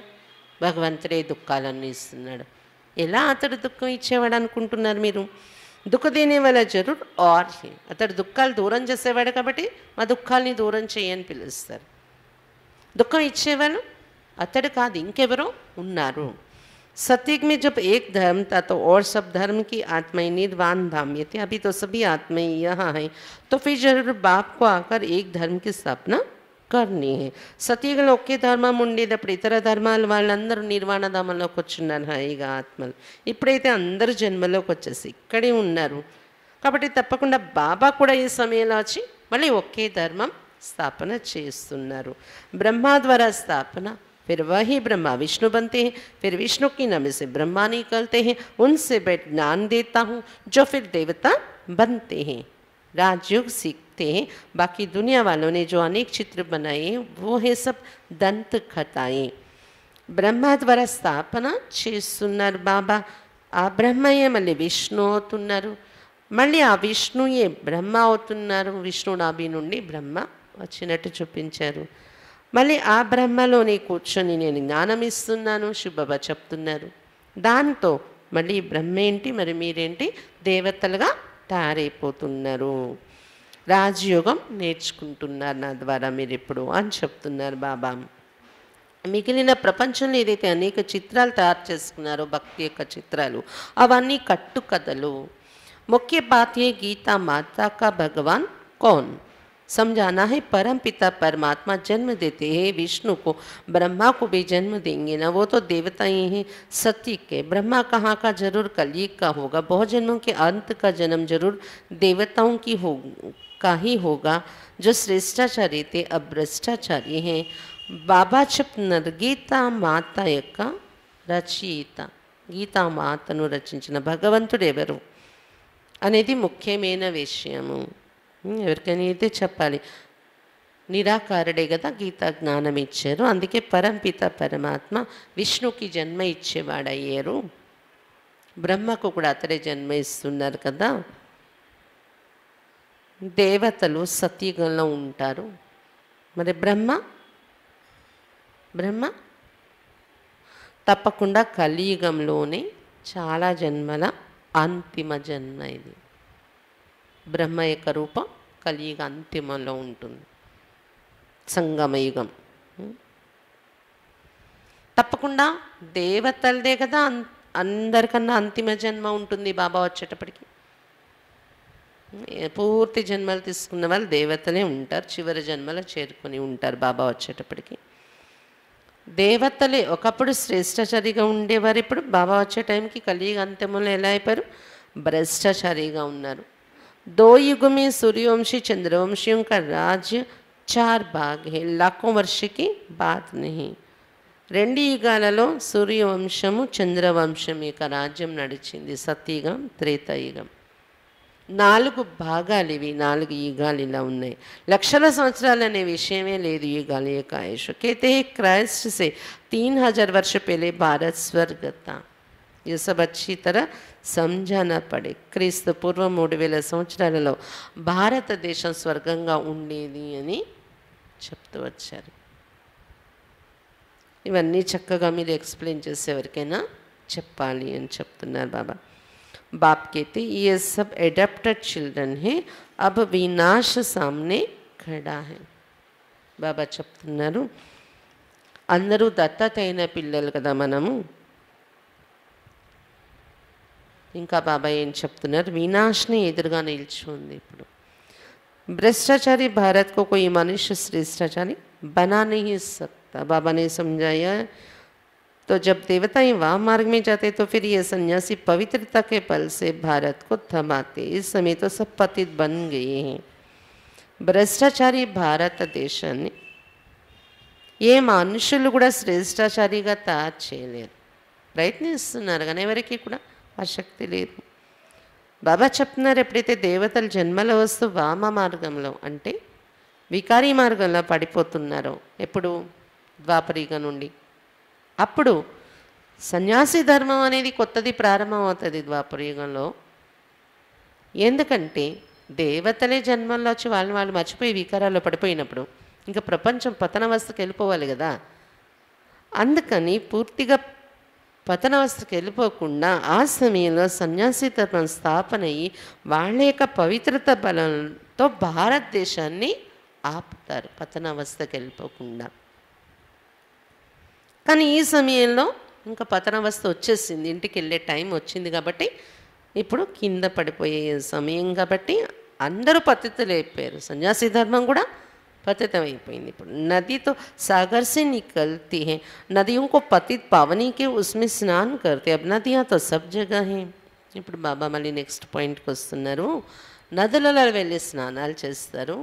భగవంతుడే దుఃఖాలన్నీ ఇస్తున్నాడు. ఎలా అతడు దుఃఖం ఇచ్చేవాడు అనుకుంటున్నారు మీరు? దుఃఖ దేనే వల్ల జరూర్ ఆర్ హే, అతడు దుఃఖాలు దూరం చేసేవాడు కాబట్టి మా దుఃఖాలని దూరం చేయని పిలుస్తారు. దుఃఖం ఇచ్చేవాళ్ళు అతడు కాదు, ఇంకెవరో ఉన్నారు. सत्युग में जब एक धर्म था तो और सब धर्म की आत्माएं निर्वाण धाम में थे. अभी तो सभी आत्माएं यहाँ हैं, तो फिर जरूर बाप को आकर एक धर्म की स्थापना करनी है. సత్యుగంలో ఒకే ధర్మం ఉండేటప్పుడు ఇతర ధర్మాల వాళ్ళందరూ నిర్వాణ ధామంలోకి వచ్చున్నారు హాయిగా ఆత్మలు. ఇప్పుడైతే అందరూ జన్మలోకి వచ్చేసి ఇక్కడే ఉన్నారు కాబట్టి తప్పకుండా బాబా కూడా ఈ సమయంలో వచ్చి మళ్ళీ ఒకే ధర్మం స్థాపన చేస్తున్నారు. బ్రహ్మ ద్వారా స్థాపన, फिर वही ब्रह्मा विष्णु बनते हैं, फिर विष्णु की नाम से ब्रह्मा निकलते हैं, उनसे मैं ज्ञान देता हूँ जो फिर देवता बनते हैं. राजयोग सीखते हैं. बाकी दुनिया वालों ने जो अनेक चित्र बनाए वो है सब दंत कथाएं. బ్రహ్మ ద్వారా స్థాపన చేస్తున్నారు బాబా. ఆ బ్రహ్మయే మళ్ళీ విష్ణు అవుతున్నారు, మళ్ళీ ఆ విష్ణుయే బ్రహ్మ అవుతున్నారు. విష్ణు నాభి నుండి బ్రహ్మ వచ్చినట్టు చూపించారు. మళ్ళీ ఆ బ్రహ్మలోనే కూర్చొని నేను జ్ఞానం ఇస్తున్నాను శివబాబా చెప్తున్నారు. దాంతో మళ్ళీ బ్రహ్మ ఏంటి మరి మీరేంటి దేవతలుగా తయారైపోతున్నారు, రాజయోగం నేర్చుకుంటున్నారు నా ద్వారా మీరు ఇప్పుడు అని చెప్తున్నారు బాబా. మిగిలిన ప్రపంచంలో ఏదైతే అనేక చిత్రాలు తయారు చేసుకున్నారో భక్తి యొక్క చిత్రాలు అవన్నీ కట్టుకథలు. ముఖ్య బాత్ ఏ గీతా మాతా కా భగవాన్ కౌన్ समझाना है. परम पिता परमात्मा जन्म देते हैं विष्णु को, ब्रह्मा को भी जन्म देंगे ना, वो तो देवता ही हैं सत्य के. ब्रह्मा कहाँ का जरूर कलयुग का होगा, बहुत जन्मों के अंत का जन्म जरूर देवताओं की का ही होगा जो श्रेष्ठाचार्य थे अब भ्रष्टाचार्य हैं. బాబా చెప్తున్నారు గీతా మాత యొక్క రచయిత, గీతా మాతను రచించిన భగవంతుడు ఎవరు అనేది ముఖ్యమైన విషయము. ఎవరికైనా అయితే చెప్పాలి, నిరాకారుడే కదా గీతా జ్ఞానం ఇచ్చారు. అందుకే పరంపిత పరమాత్మ విష్ణుకి జన్మ ఇచ్చేవాడయ్యారు, బ్రహ్మకు కూడా అతడే జన్మ ఇస్తున్నారు కదా. దేవతలు సత్యుగంలో ఉంటారు, మరి బ్రహ్మ తప్పకుండా కలియుగంలోనే చాలా జన్మల అంతిమ జన్మ ఇది. బ్రహ్మ యొక్క రూపం కలియుగ అంతిమంలో ఉంటుంది, సంగమయుగం. తప్పకుండా దేవతలదే కదా అందరికన్నా అంతిమ జన్మ ఉంటుంది బాబా వచ్చేటప్పటికి. పూర్తి జన్మలు తీసుకున్న వాళ్ళు దేవతలే ఉంటారు, చివరి జన్మలో చేరుకొని ఉంటారు బాబా వచ్చేటప్పటికి. దేవతలే ఒకప్పుడు శ్రేష్టాచారిగా ఉండేవారు, ఇప్పుడు బాబా వచ్చే టైంకి కలియుగ అంత్యములో ఎలా అయిపోయారు? భ్రష్టాచారిగా ఉన్నారు. दो युग में सूर्यवंशी चंद्रवंशियों का राज्य 4 भाग है, लाखों वर्ष की बात नहीं. 2 యుగాలలో సూర్యవంశము చంద్రవంశం యొక్క రాజ్యం నడిచింది. సత్యయుగం, త్రేతాయుగం. 4 భాగాలు ఇవి, 4 యుగాలు ఇలా ఉన్నాయి. లక్షల సంవత్సరాలు అనే విషయమే లేదు యుగాల యొక్క ఆయుష్. कहते हैं क्राइस्ट से 3000 वर्ष पहले भारत स्वर्ग था. ये सब अच्छी तरह समझना पड़े. క్రీస్తు పూర్వం 3000 సంవత్సరాలలో భారతదేశం స్వర్గంగా ఉండేది అని చెప్తూ వచ్చారు. ఇవన్నీ చక్కగా మీరు ఎక్స్ప్లెయిన్ చేసే ఎవరికైనా చెప్పాలి అని చెప్తున్నారు బాబా. बाप कहते ये सब एडेप्टेड चिल्ड्रन है, अब विनाश सामने खड़ा है. బాబా చెప్తున్నారు అందరూ దత్తత అయిన పిల్లలు కదా మనము. ఇంకా బాబా ఏం చెప్తున్నారు? వినాశని ఎదురుగా నిలిచి ఉంది ఇప్పుడు. भ्रष्टाचारी भारत को कोई मनुष्य श्रेष्ठाचारी बना नहीं सकता. बाबा ने समझाया तो जब देवताएं वाम मार्ग में जाते तो फिर ये सन्यासी पवित्रता के बल से भारत को थमाते. इस समय तो सब पतित बन गए हैं. భ్రష్టాచారి భారతదేశాన్ని ఏ మనుషులు కూడా శ్రేష్టాచారిగా తయారు చేయలేరు. ప్రయత్నిస్తున్నారు కానీ ఎవరికి కూడా ఆ శక్తి లేదు. బాబా చెప్తున్నారు ఎప్పుడైతే దేవతలు జన్మలో వస్తూ వామ మార్గంలో అంటే వికారీ మార్గంలో పడిపోతున్నారో, ఎప్పుడు ద్వాపరిక నుండి, అప్పుడు సన్యాసి ధర్మం అనేది కొత్తది ప్రారంభం అవుతుంది ద్వాపరయుగంలో. ఎందుకంటే దేవతలే జన్మల్లో వచ్చి వాళ్ళు మర్చిపోయి వికారాల్లో పడిపోయినప్పుడు ఇంకా ప్రపంచం పతనవస్థకు వెళ్ళిపోవాలి కదా. అందుకని పూర్తిగా పతనవస్థకు వెళ్ళిపోకుండా ఆ సమయంలో సన్యాసి ధర్మం స్థాపన అయ్యి వాళ్ళ యొక్క పవిత్రత బలంతో భారతదేశాన్ని ఆపుతారు పతనావస్థకు వెళ్ళిపోకుండా. కానీ ఈ సమయంలో ఇంకా పతనావస్థ వచ్చేసింది, ఇంటికి వెళ్ళే టైం వచ్చింది కాబట్టి ఇప్పుడు కింద పడిపోయే సమయం కాబట్టి అందరూ పతితులు అయిపోయారు. సన్యాసి ధర్మం కూడా पतितम అయిపోయింది. ఇప్పుడు नदी तो सागर से निकलती है, नदियों को पतित पावनी के उसमें स्नान करते. अब नदियाँ तो सब जगह हैं. ఇప్పుడు బాబా మళ్ళీ నెక్స్ట్ పాయింట్కి వస్తున్నారు. నదులలో వెళ్ళి స్నానాలు చేస్తారు.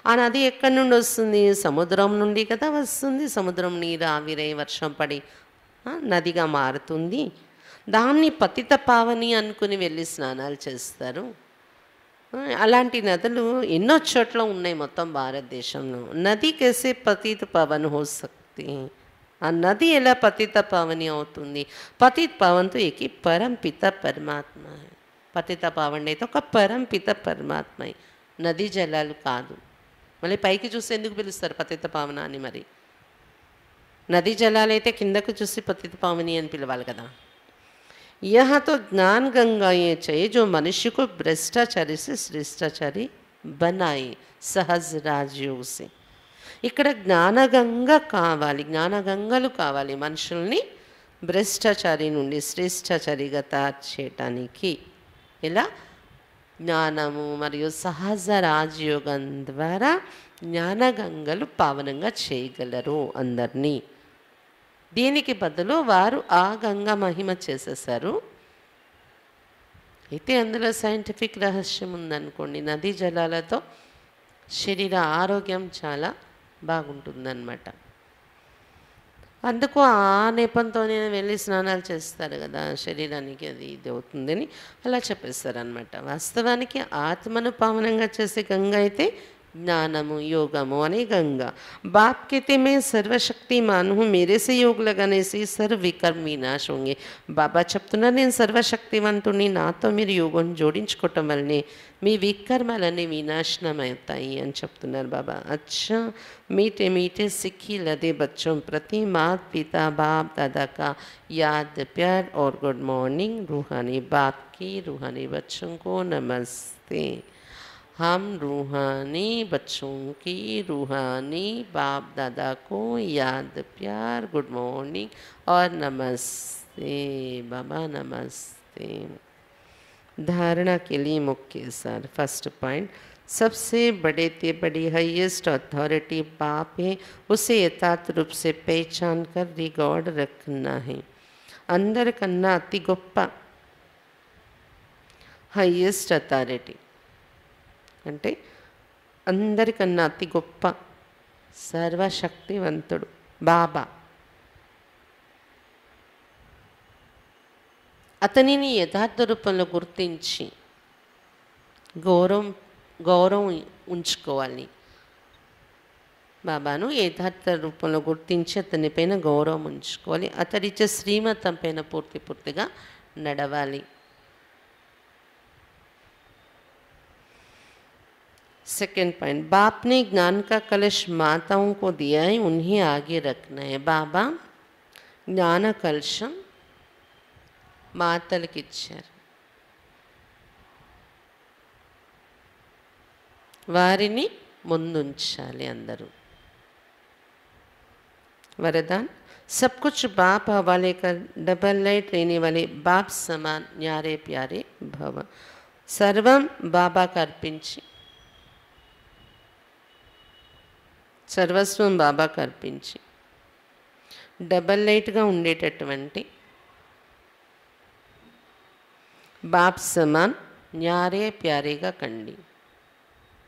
ఆ నది ఎక్కడి నుండి వస్తుంది? సముద్రం నుండి కదా వస్తుంది. సముద్రం నీరు ఆవిరై వర్షం పడి నదిగా మారుతుంది. దాన్ని పతిత పావని అనుకుని వెళ్ళి స్నానాలు చేస్తారు. అలాంటి నదులు ఎన్నో చోట్ల ఉన్నాయి మొత్తం భారతదేశంలో. నది कैसे पतित पावन हो सकती है? ఆ నది ఎలా పతిత పావని అవుతుంది? పతిత పావన్ తో ఏకి పరం పిత పరమాత్మ. పతిత పావన్ అయితే ఒక పరం పిత పరమాత్మ, నది జలాలు కాదు. మళ్ళీ పైకి చూసి ఎందుకు పిలుస్తారు పతిత పావన అని? మరి నది జలాలు అయితే కిందకు చూసి పతిత పావని అని పిలవాలి కదా. यहाँ तो ज्ञान गंगाएं चाहिए जो मनुष्य को भ्रष्टाचारी से श्रेष्ठाचारी बनाए सहज राजयोग से. ఇక్కడ జ్ఞానగంగ కావాలి, జ్ఞానగంగలు కావాలి మనుషుల్ని భ్రష్టాచారి నుండి శ్రేష్టాచారిగా తయారు చేయటానికి. ఇలా జ్ఞానము మరియు సహజ రాజయోగం ద్వారా జ్ఞానగంగలు పావనంగా చేయగలరు అందరినీ. దీనికి బదులు వారు ఆ గంగా మహిమ చేసేసారు. అయితే అందులో సైంటిఫిక్ రహస్యం ఉందనుకోండి. నదీ జలాలతో శరీర ఆరోగ్యం చాలా బాగుంటుందన్నమాట. అందుకు ఆ నెపంతోనే వెళ్ళి స్నానాలు చేస్తారు కదా, శరీరానికి అది ఇది అవుతుందని అలా చెప్పేస్తారనమాట. వాస్తవానికి ఆత్మను పావనంగా చేసే గంగ అయితే ज्ञानमु योगमु अने गंगा. बाप कहते मैं सर्वशक्तिमान हूँ, मेरे से योग लगाने से सर्व विकर्म विनाश होंगे. बाबा చెప్తున్నారు నేను సర్వశక్తివంతుని, నాతో మీరు యోగం జోడించుకోవటం వల్లనే మీ వికర్మాలన్నీ వినాశనమవుతాయి అని చెప్తున్నారు బాబా. अच्छा मीठे मीठे सिक्खी लदे बच्चों प्रति माता पिता बाप दादा का याद प्यार और गुड मॉर्निंग. रूहानी बाप की रूहानी बच्चों को नमस्ते. हम रूहानी बच्चों की रूहानी बाप दादा को याद प्यार गुड मॉर्निंग और नमस्ते. बाबा नमस्ते. धारणा के लिए मुख्य सार. फर्स्ट पॉइंट सबसे बड़े ते बड़ी हाईएस्ट अथॉरिटी बाप है, उसे यथार्थ रूप से पहचान कर रिकॉर्ड रखना है. అందరికన్నా అతి గొప్ప హైయెస్ట్ అథారిటీ అంటే అందరికన్నా అతి గొప్ప సర్వశక్తివంతుడు బాబా. అతనిని యథార్థ రూపంలో గుర్తించి గౌరవం ఉంచుకోవాలి. బాబాను యథార్థ రూపంలో గుర్తించి అతని పైన గౌరవం ఉంచుకోవాలి. అతడిచ్చే శ్రీమతం పైన పూర్తిగా నడవాలి. सेकेंड पॉइंट, बाप ने ज्ञान का कलश माताओं को दिया है, उन्हें आगे रखना है. बाबा జ్ఞాన కలశం మాతలకి ఇచ్చారు. వారిని ముందుంచాలి అందరూ. वरदान, सब कुछ बाप हवाले कर डबल लाइट रहने वाले बाप समान न्यारे प्यारे भव. सर्वं బాబాకు అర్పించి, సర్వస్వం బాబాకు అర్పించి డబల్ లైట్గా ఉండేటటువంటి బాప్ సమాన్ న్యారే ప్యారేగా కండి.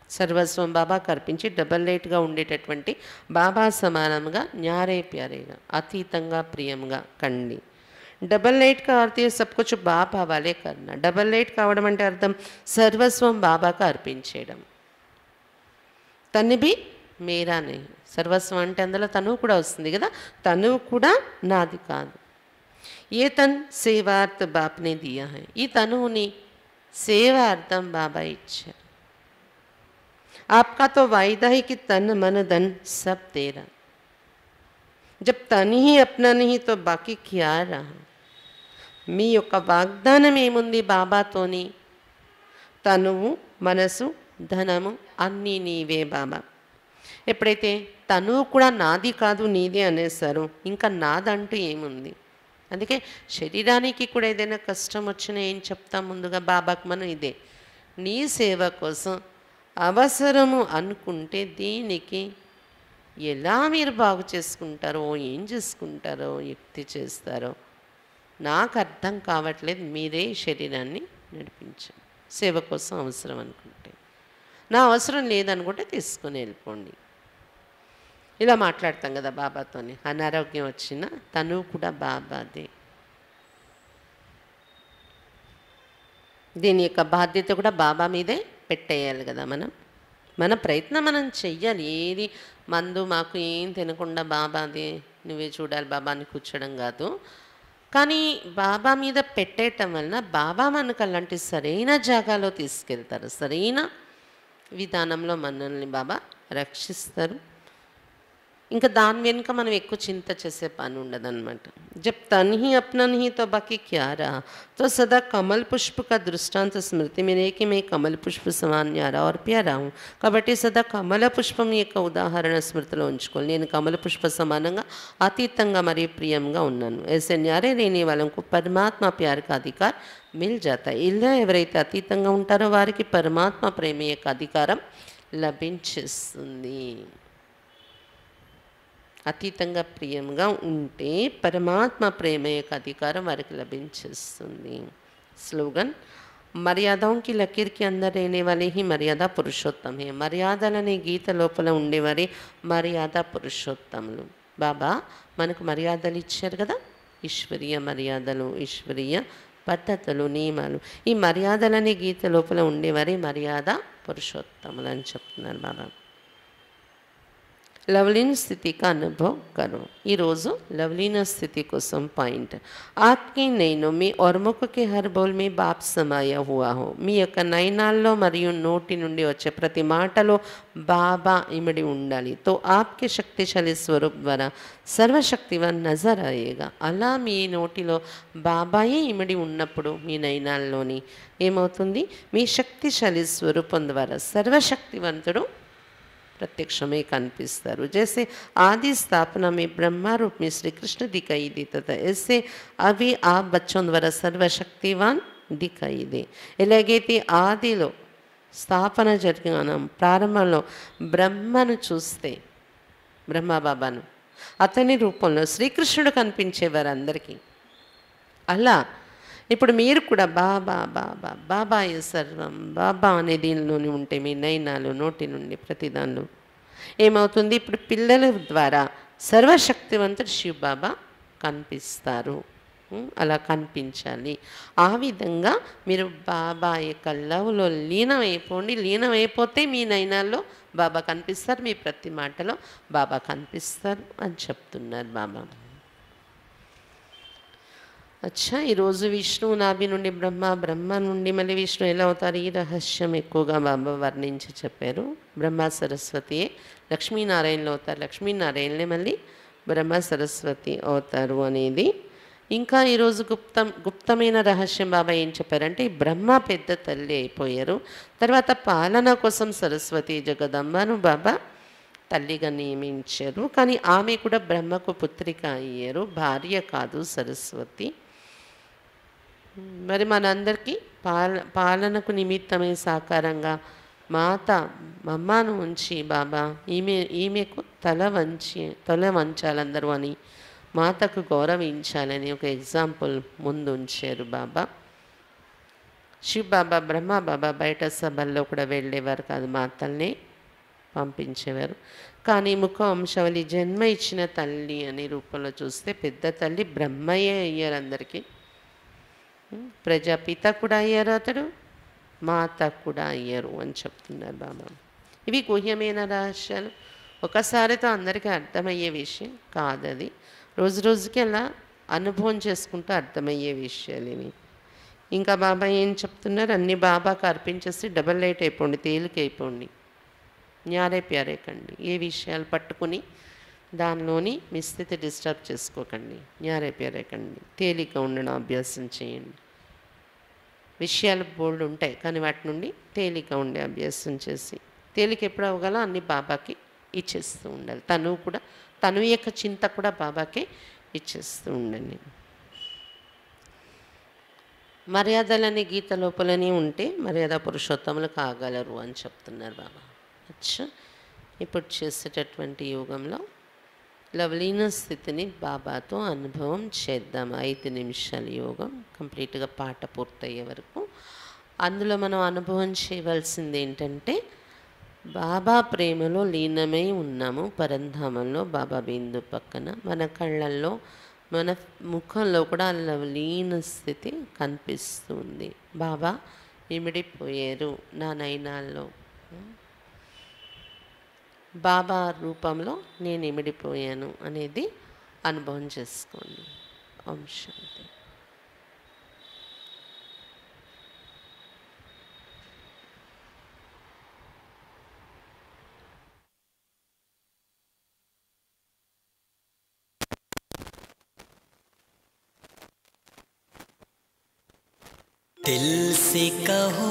సర్వస్వం బాబాకు అర్పించి డబల్ లైట్గా ఉండేటటువంటి బాబా సమానంగా న్యారే ప్యారేగా అతీతంగా ప్రియంగా కండి. డబల్ లైట్ का अर्थ सब कुछ బాప్ హవాలే करना. డబల్ లైట్ కావడం అంటే అర్థం సర్వస్వం బాబాకు అర్పించేయడం. తనిబి మేరా नहीं, సర్వస్వం అంటే అందులో తనువు కూడా వస్తుంది కదా, తనువు కూడా నాది కాదు. ఏ తన్ సేవార్థ బాప్నే దియా హై, ఈ తనువుని సేవార్థం బాబా ఇచ్చారు. आपका तो वायदा है कि तन मन धन सब तेरा. जब तन ही अपना नहीं तो बाकी क्या रहा. మీ యొక్క వాగ్దానం ఏముంది బాబాతోని? తనువు, మనసు, ధనము అన్నీ నీవే బాబా. ఎప్పుడైతే తనువు కూడా నాది కాదు నీదే అనేసారు, ఇంకా నాదంటూ ఏముంది? అందుకే శరీరానికి కూడా ఏదైనా కష్టం వచ్చినా ఏం చెప్తాం ముందుగా బాబాకు మనం ఇదే, నీ సేవ కోసం అవసరము అనుకుంటే దీనికి ఎలా మీరు బాగు చేసుకుంటారో, ఏం చేసుకుంటారో, యుక్తి చేస్తారో నాకు అర్థం కావట్లేదు. మీరే శరీరాన్ని నడిపించండి. సేవ కోసం అవసరం అనుకుంటే, నా అవసరం లేదనుకుంటే తీసుకొని వెళ్ళిపోండి. ఇలా మాట్లాడతాం కదా బాబాతోని. అనారోగ్యం వచ్చినా తను కూడా బాబాదే. దీని యొక్క బాధ్యత కూడా బాబా మీదే పెట్టేయాలి కదా. మన ప్రయత్నం మనం చెయ్యాలి. ఏది మందు మాకు ఏం తినకుండా బాబాది నువ్వే చూడాలి బాబా అని కూర్చోడం కాదు. కానీ బాబా మీద పెట్టేయటం వలన బాబా మనకు అలాంటి సరైన జాగాలో తీసుకెళ్తారు, సరైన విధానంలో మనల్ని బాబా రక్షిస్తారు. ఇంకా దాని వెనుక మనం ఎక్కువ చింత చేసే పని ఉండదన్నమాట. जब तन ही अपना नहीं तो बाकी क्या रहा. तो सदा कमल पुष्प का दृष्टांत स्मृति में रहे कि मैं कमल पुष्प समान न्यारा और प्यारा हूँ. కాబట్టి సదా కమల పుష్పం యొక్క ఉదాహరణ స్మృతిలో ఉంచుకోవాలి. నేను కమల పుష్ప సమానంగా అతీతంగా మరియు ప్రియంగా ఉన్నాను. ऐसे न्यारे रहने वालों को परमात्मा प्यार का अधिकार मिल जाता है. ఇలా ఎవరైతే అతీతంగా ఉంటారో వారికి పరమాత్మ ప్రేమ యొక్క అధికారం లభించేస్తుంది. అతీతంగా ప్రియంగా ఉంటే పరమాత్మ ప్రేమ యొక్క అధికారం వారికి లభించేస్తుంది. స్లోగన్, మర్యాదం కి లకీర్ కి అందర్ रहने वाले ही మర్యాద పురుషోత్తం है. మర్యాదలనే గీత లోపల ఉండేవారే మర్యాద పురుషోత్తములు. బాబా మనకు మర్యాదలు ఇచ్చారు కదా, ఈశ్వరీయ మర్యాదలు, ఈశ్వరీయ పద్ధతులు, నియమాలు. ఈ మర్యాదలనే గీత లోపల ఉండేవారే మర్యాద పురుషోత్తములు అని చెప్తున్నారు బాబా. लवलीन स्थिति का अनुभव करो. ఈ రోజు లవ్లీన స్థితి కోసం పాయింట్, आपके नैनों में और मुख के हर बोल में बाप समाया हुआ हो. మీ యొక్క నయనాల్లో మరియు నోటి నుండి వచ్చే ప్రతి మాటలో బాబా ఇమిడి ఉండాలి. तो आपके शक्तिशाली स्वरूप द्वारा సర్వశక్తివాన్ నజర్ ఆయేగా. అలా మీ నోటిలో బాబాయే ఇమిడి ఉన్నప్పుడు మీ నయనాల్లోని ఏమవుతుంది? మీ శక్తిశాలి స్వరూపం ద్వారా సర్వశక్తివంతుడు प्रत्यक्षमे कनिपिस्तारू. जैसे आदि स्थापना में ब्रह्मा रूप में श्री कृष्ण दिखाई देता था, ऐसे अभी आप बच्चों द्वारा सर्वशक्तिवान दिखाई दे. ఎలాగైతే ఆదిలో స్థాపన జరిగిన ప్రారంభంలో బ్రహ్మను చూస్తే, బ్రహ్మబాబాను అతని రూపంలో శ్రీకృష్ణుడు కనిపించేవారు అందరికీ. అలా ఇప్పుడు మీరు కూడా బాబా బాబా బాబాయే సర్వం, బాబా అనే దీనిలోని ఉంటే మీ నయనాలు నోటి నుండి ప్రతిదానిలో ఏమవుతుంది, ఇప్పుడు పిల్లల ద్వారా సర్వశక్తివంతుడు శివ బాబా కనిపిస్తారు. అలా కనిపించాలి. ఆ విధంగా మీరు బాబా యొక్క లవ్లో లీనమైపోండి. లీనమైపోతే మీ నయనాల్లో బాబా కనిపిస్తారు, మీ ప్రతి మాటలో బాబా కనిపిస్తారు అని చెప్తున్నారు బాబా. అచ్చా, ఈరోజు విష్ణువు నాభి నుండి బ్రహ్మ, బ్రహ్మ నుండి మళ్ళీ విష్ణు ఎలా అవుతారు, ఈ రహస్యం ఎక్కువగా బాబా వర్ణించి చెప్పారు. బ్రహ్మ సరస్వతియే లక్ష్మీనారాయణలు అవుతారు, లక్ష్మీనారాయణలే మళ్ళీ బ్రహ్మ సరస్వతి అవుతారు అనేది. ఇంకా ఈరోజు గుప్తమైన రహస్యం బాబా ఏం చెప్పారంటే, బ్రహ్మ పెద్ద తల్లి అయిపోయారు, తర్వాత పాలన కోసం సరస్వతి జగదంబను బాబా తల్లిగా నియమించారు. కానీ ఆమె కూడా బ్రహ్మకు పుత్రిక అయ్యారు, భార్య కాదు సరస్వతి. మరి మనందరికీ పాలనకు నిమిత్తమే సాకారంగా మాత మమ్మను ఉంచి బాబా ఈమెకు తల వంచాలందరూ అని, మాతకు గౌరవించాలని ఒక ఎగ్జాంపుల్ ముందు ఉంచారు బాబా. శివ్ బాబా బ్రహ్మ బాబా బయట సభల్లో కూడా వెళ్ళేవారు కాదు, మాతల్ని పంపించేవారు. కానీ ముఖ వంశవళి జన్మ ఇచ్చిన తల్లి అనే రూపంలో చూస్తే పెద్ద తల్లి బ్రహ్మయ్యే అయ్యారు అందరికీ. ప్రజాపిత కూడా అయ్యారు, అతడు మాత కూడా అయ్యారు అని చెప్తున్నారు బాబా. ఇవి గుహ్యమైన రహస్యాలు, ఒకసారితో అందరికీ అర్థమయ్యే విషయం కాదు, అది రోజు రోజుకి అలా అనుభవం చేసుకుంటూ అర్థమయ్యే విషయాలు ఇవి. ఇంకా బాబా ఏం చెప్తున్నారు, అన్ని బాబాకు అర్పించేసి డబల్ లైట్ అయిపోండి, తేలికైపోండి, న్యారే ప్యారే కండి. ఏ విషయాలు పట్టుకుని దానిలోని మీ స్థితి డిస్టర్బ్ చేసుకోకండి, న్యారే ప్యారే కండి, తేలిక ఉండడం అభ్యాసం చేయండి. విషయాలు బోల్డ్ ఉంటాయి కానీ వాటి నుండి తేలిక ఉండే అభ్యాసం చేసి, తేలిక ఎప్పుడు అవ్వగల అన్ని బాబాకి ఇచ్చేస్తూ ఉండాలి. తను యొక్క చింత కూడా బాబాకే ఇచ్చేస్తూ ఉండండి. మర్యాదలని గీత లోపలని ఉంటే మర్యాద పురుషోత్తములు కాగలరు అని చెప్తున్నారు బాబా. అచ్చా, ఇప్పుడు చేసేటటువంటి యోగంలో లవలీన స్థితిని బాబాతో అనుభవం చేద్దాం. 5 నిమిషాల యోగం కంప్లీట్గా పాట పూర్తయ్యే వరకు. అందులో మనం అనుభవం చేయవలసింది ఏంటంటే, బాబా ప్రేమలో లీనమై ఉన్నాము పరంధామంలో, బాబా బిందు పక్కన. మన కళ్ళల్లో మన ముఖంలో కూడా లవలీన స్థితి కనిపిస్తుంది. బాబా ఇమిడిపోయారు నా నయనాల్లో, బాబా రూపంలో నేను ఇమిడిపోయాను అనేది అనుభవం చేసుకోండి. ఓం శాంతి. दिल से कहो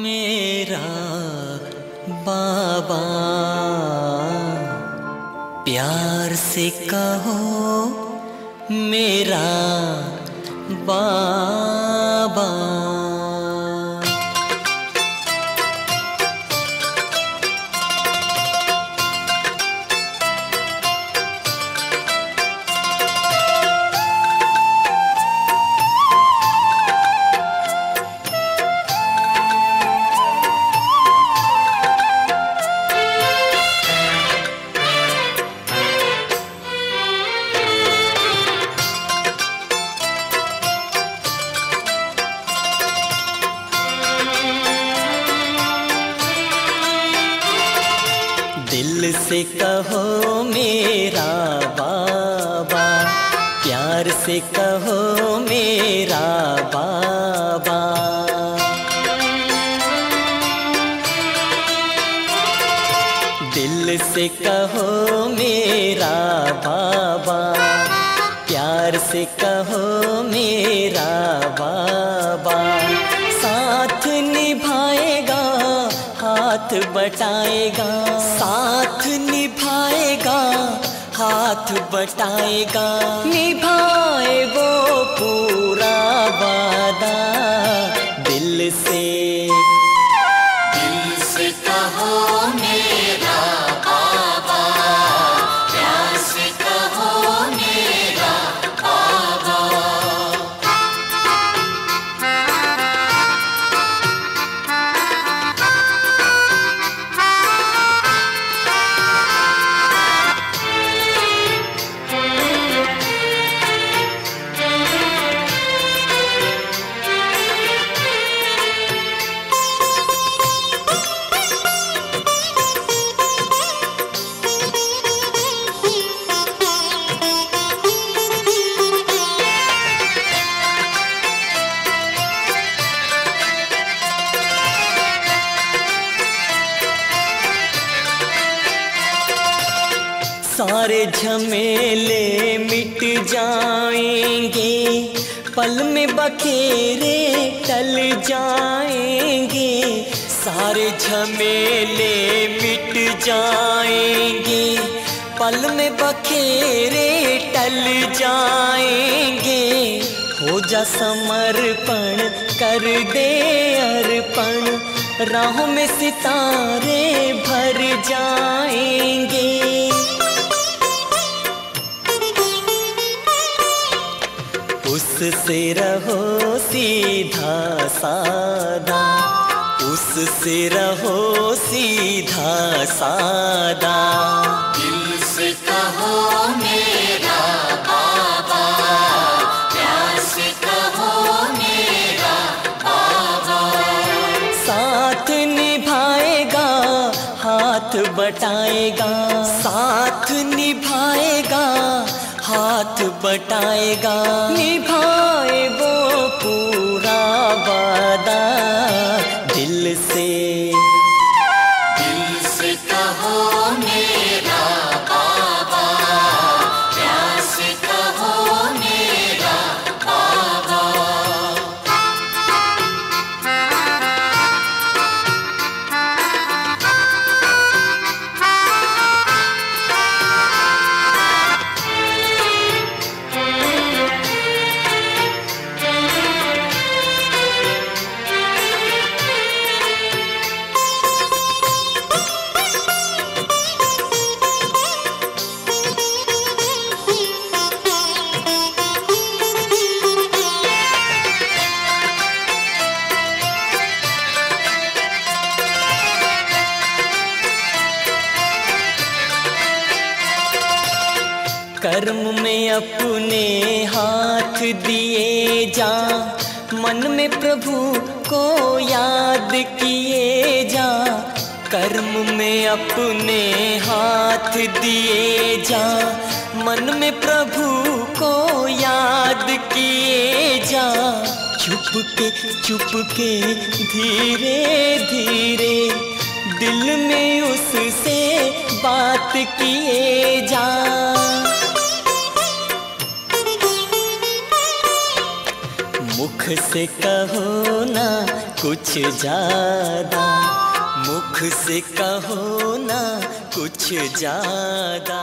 मेरा बाबा, प्यार से कहो मेरा बाबा। दिल से कहो मेरा बाबा, प्यार से कहो मेरा बाबा। दिल से कहो मेरा बाबा, प्यार से कहो मेरा बाबा। साथ निभाएगा हाथ बटाएगा, साथ निभाएगा हाथ बटाएगा। निभाए वो पूरा वादा, दिल से सारे झमेले मिट जाएंगे, पल में बखेरे टल जाएंगे। सारे झमेले मिट जाएंगे, पल में बखेरे टल जाएंगे। हो जा समर्पण, कर दे अर्पण, राहों में सितारे भर जाएंगे। उससे रहो सीधा सादा, उससे रहो सीधा सादा। दिल से कहो मेरा बाबा, प्यार से कहो मेरा बाबा। साथ निभाएगा, हाथ बटाएगा, साथ निभाएगा, हाथ बटाएगा। निभाए वो पूरा वादा, दिल से कहो मेरा बाबा, प्यार से कहो मेरा बाबा। कर्म में अपने हाथ दिए जा, मन में प्रभु को याद किए जा। कर्म में अपने हाथ दिए जा, मन में प्रभु को याद किए जा। चुप के धीरे धीरे दिल में उससे बात किए जा। मुख से कहो ना कुछ ज्यादा, मुख से कहो ना कुछ ज्यादा।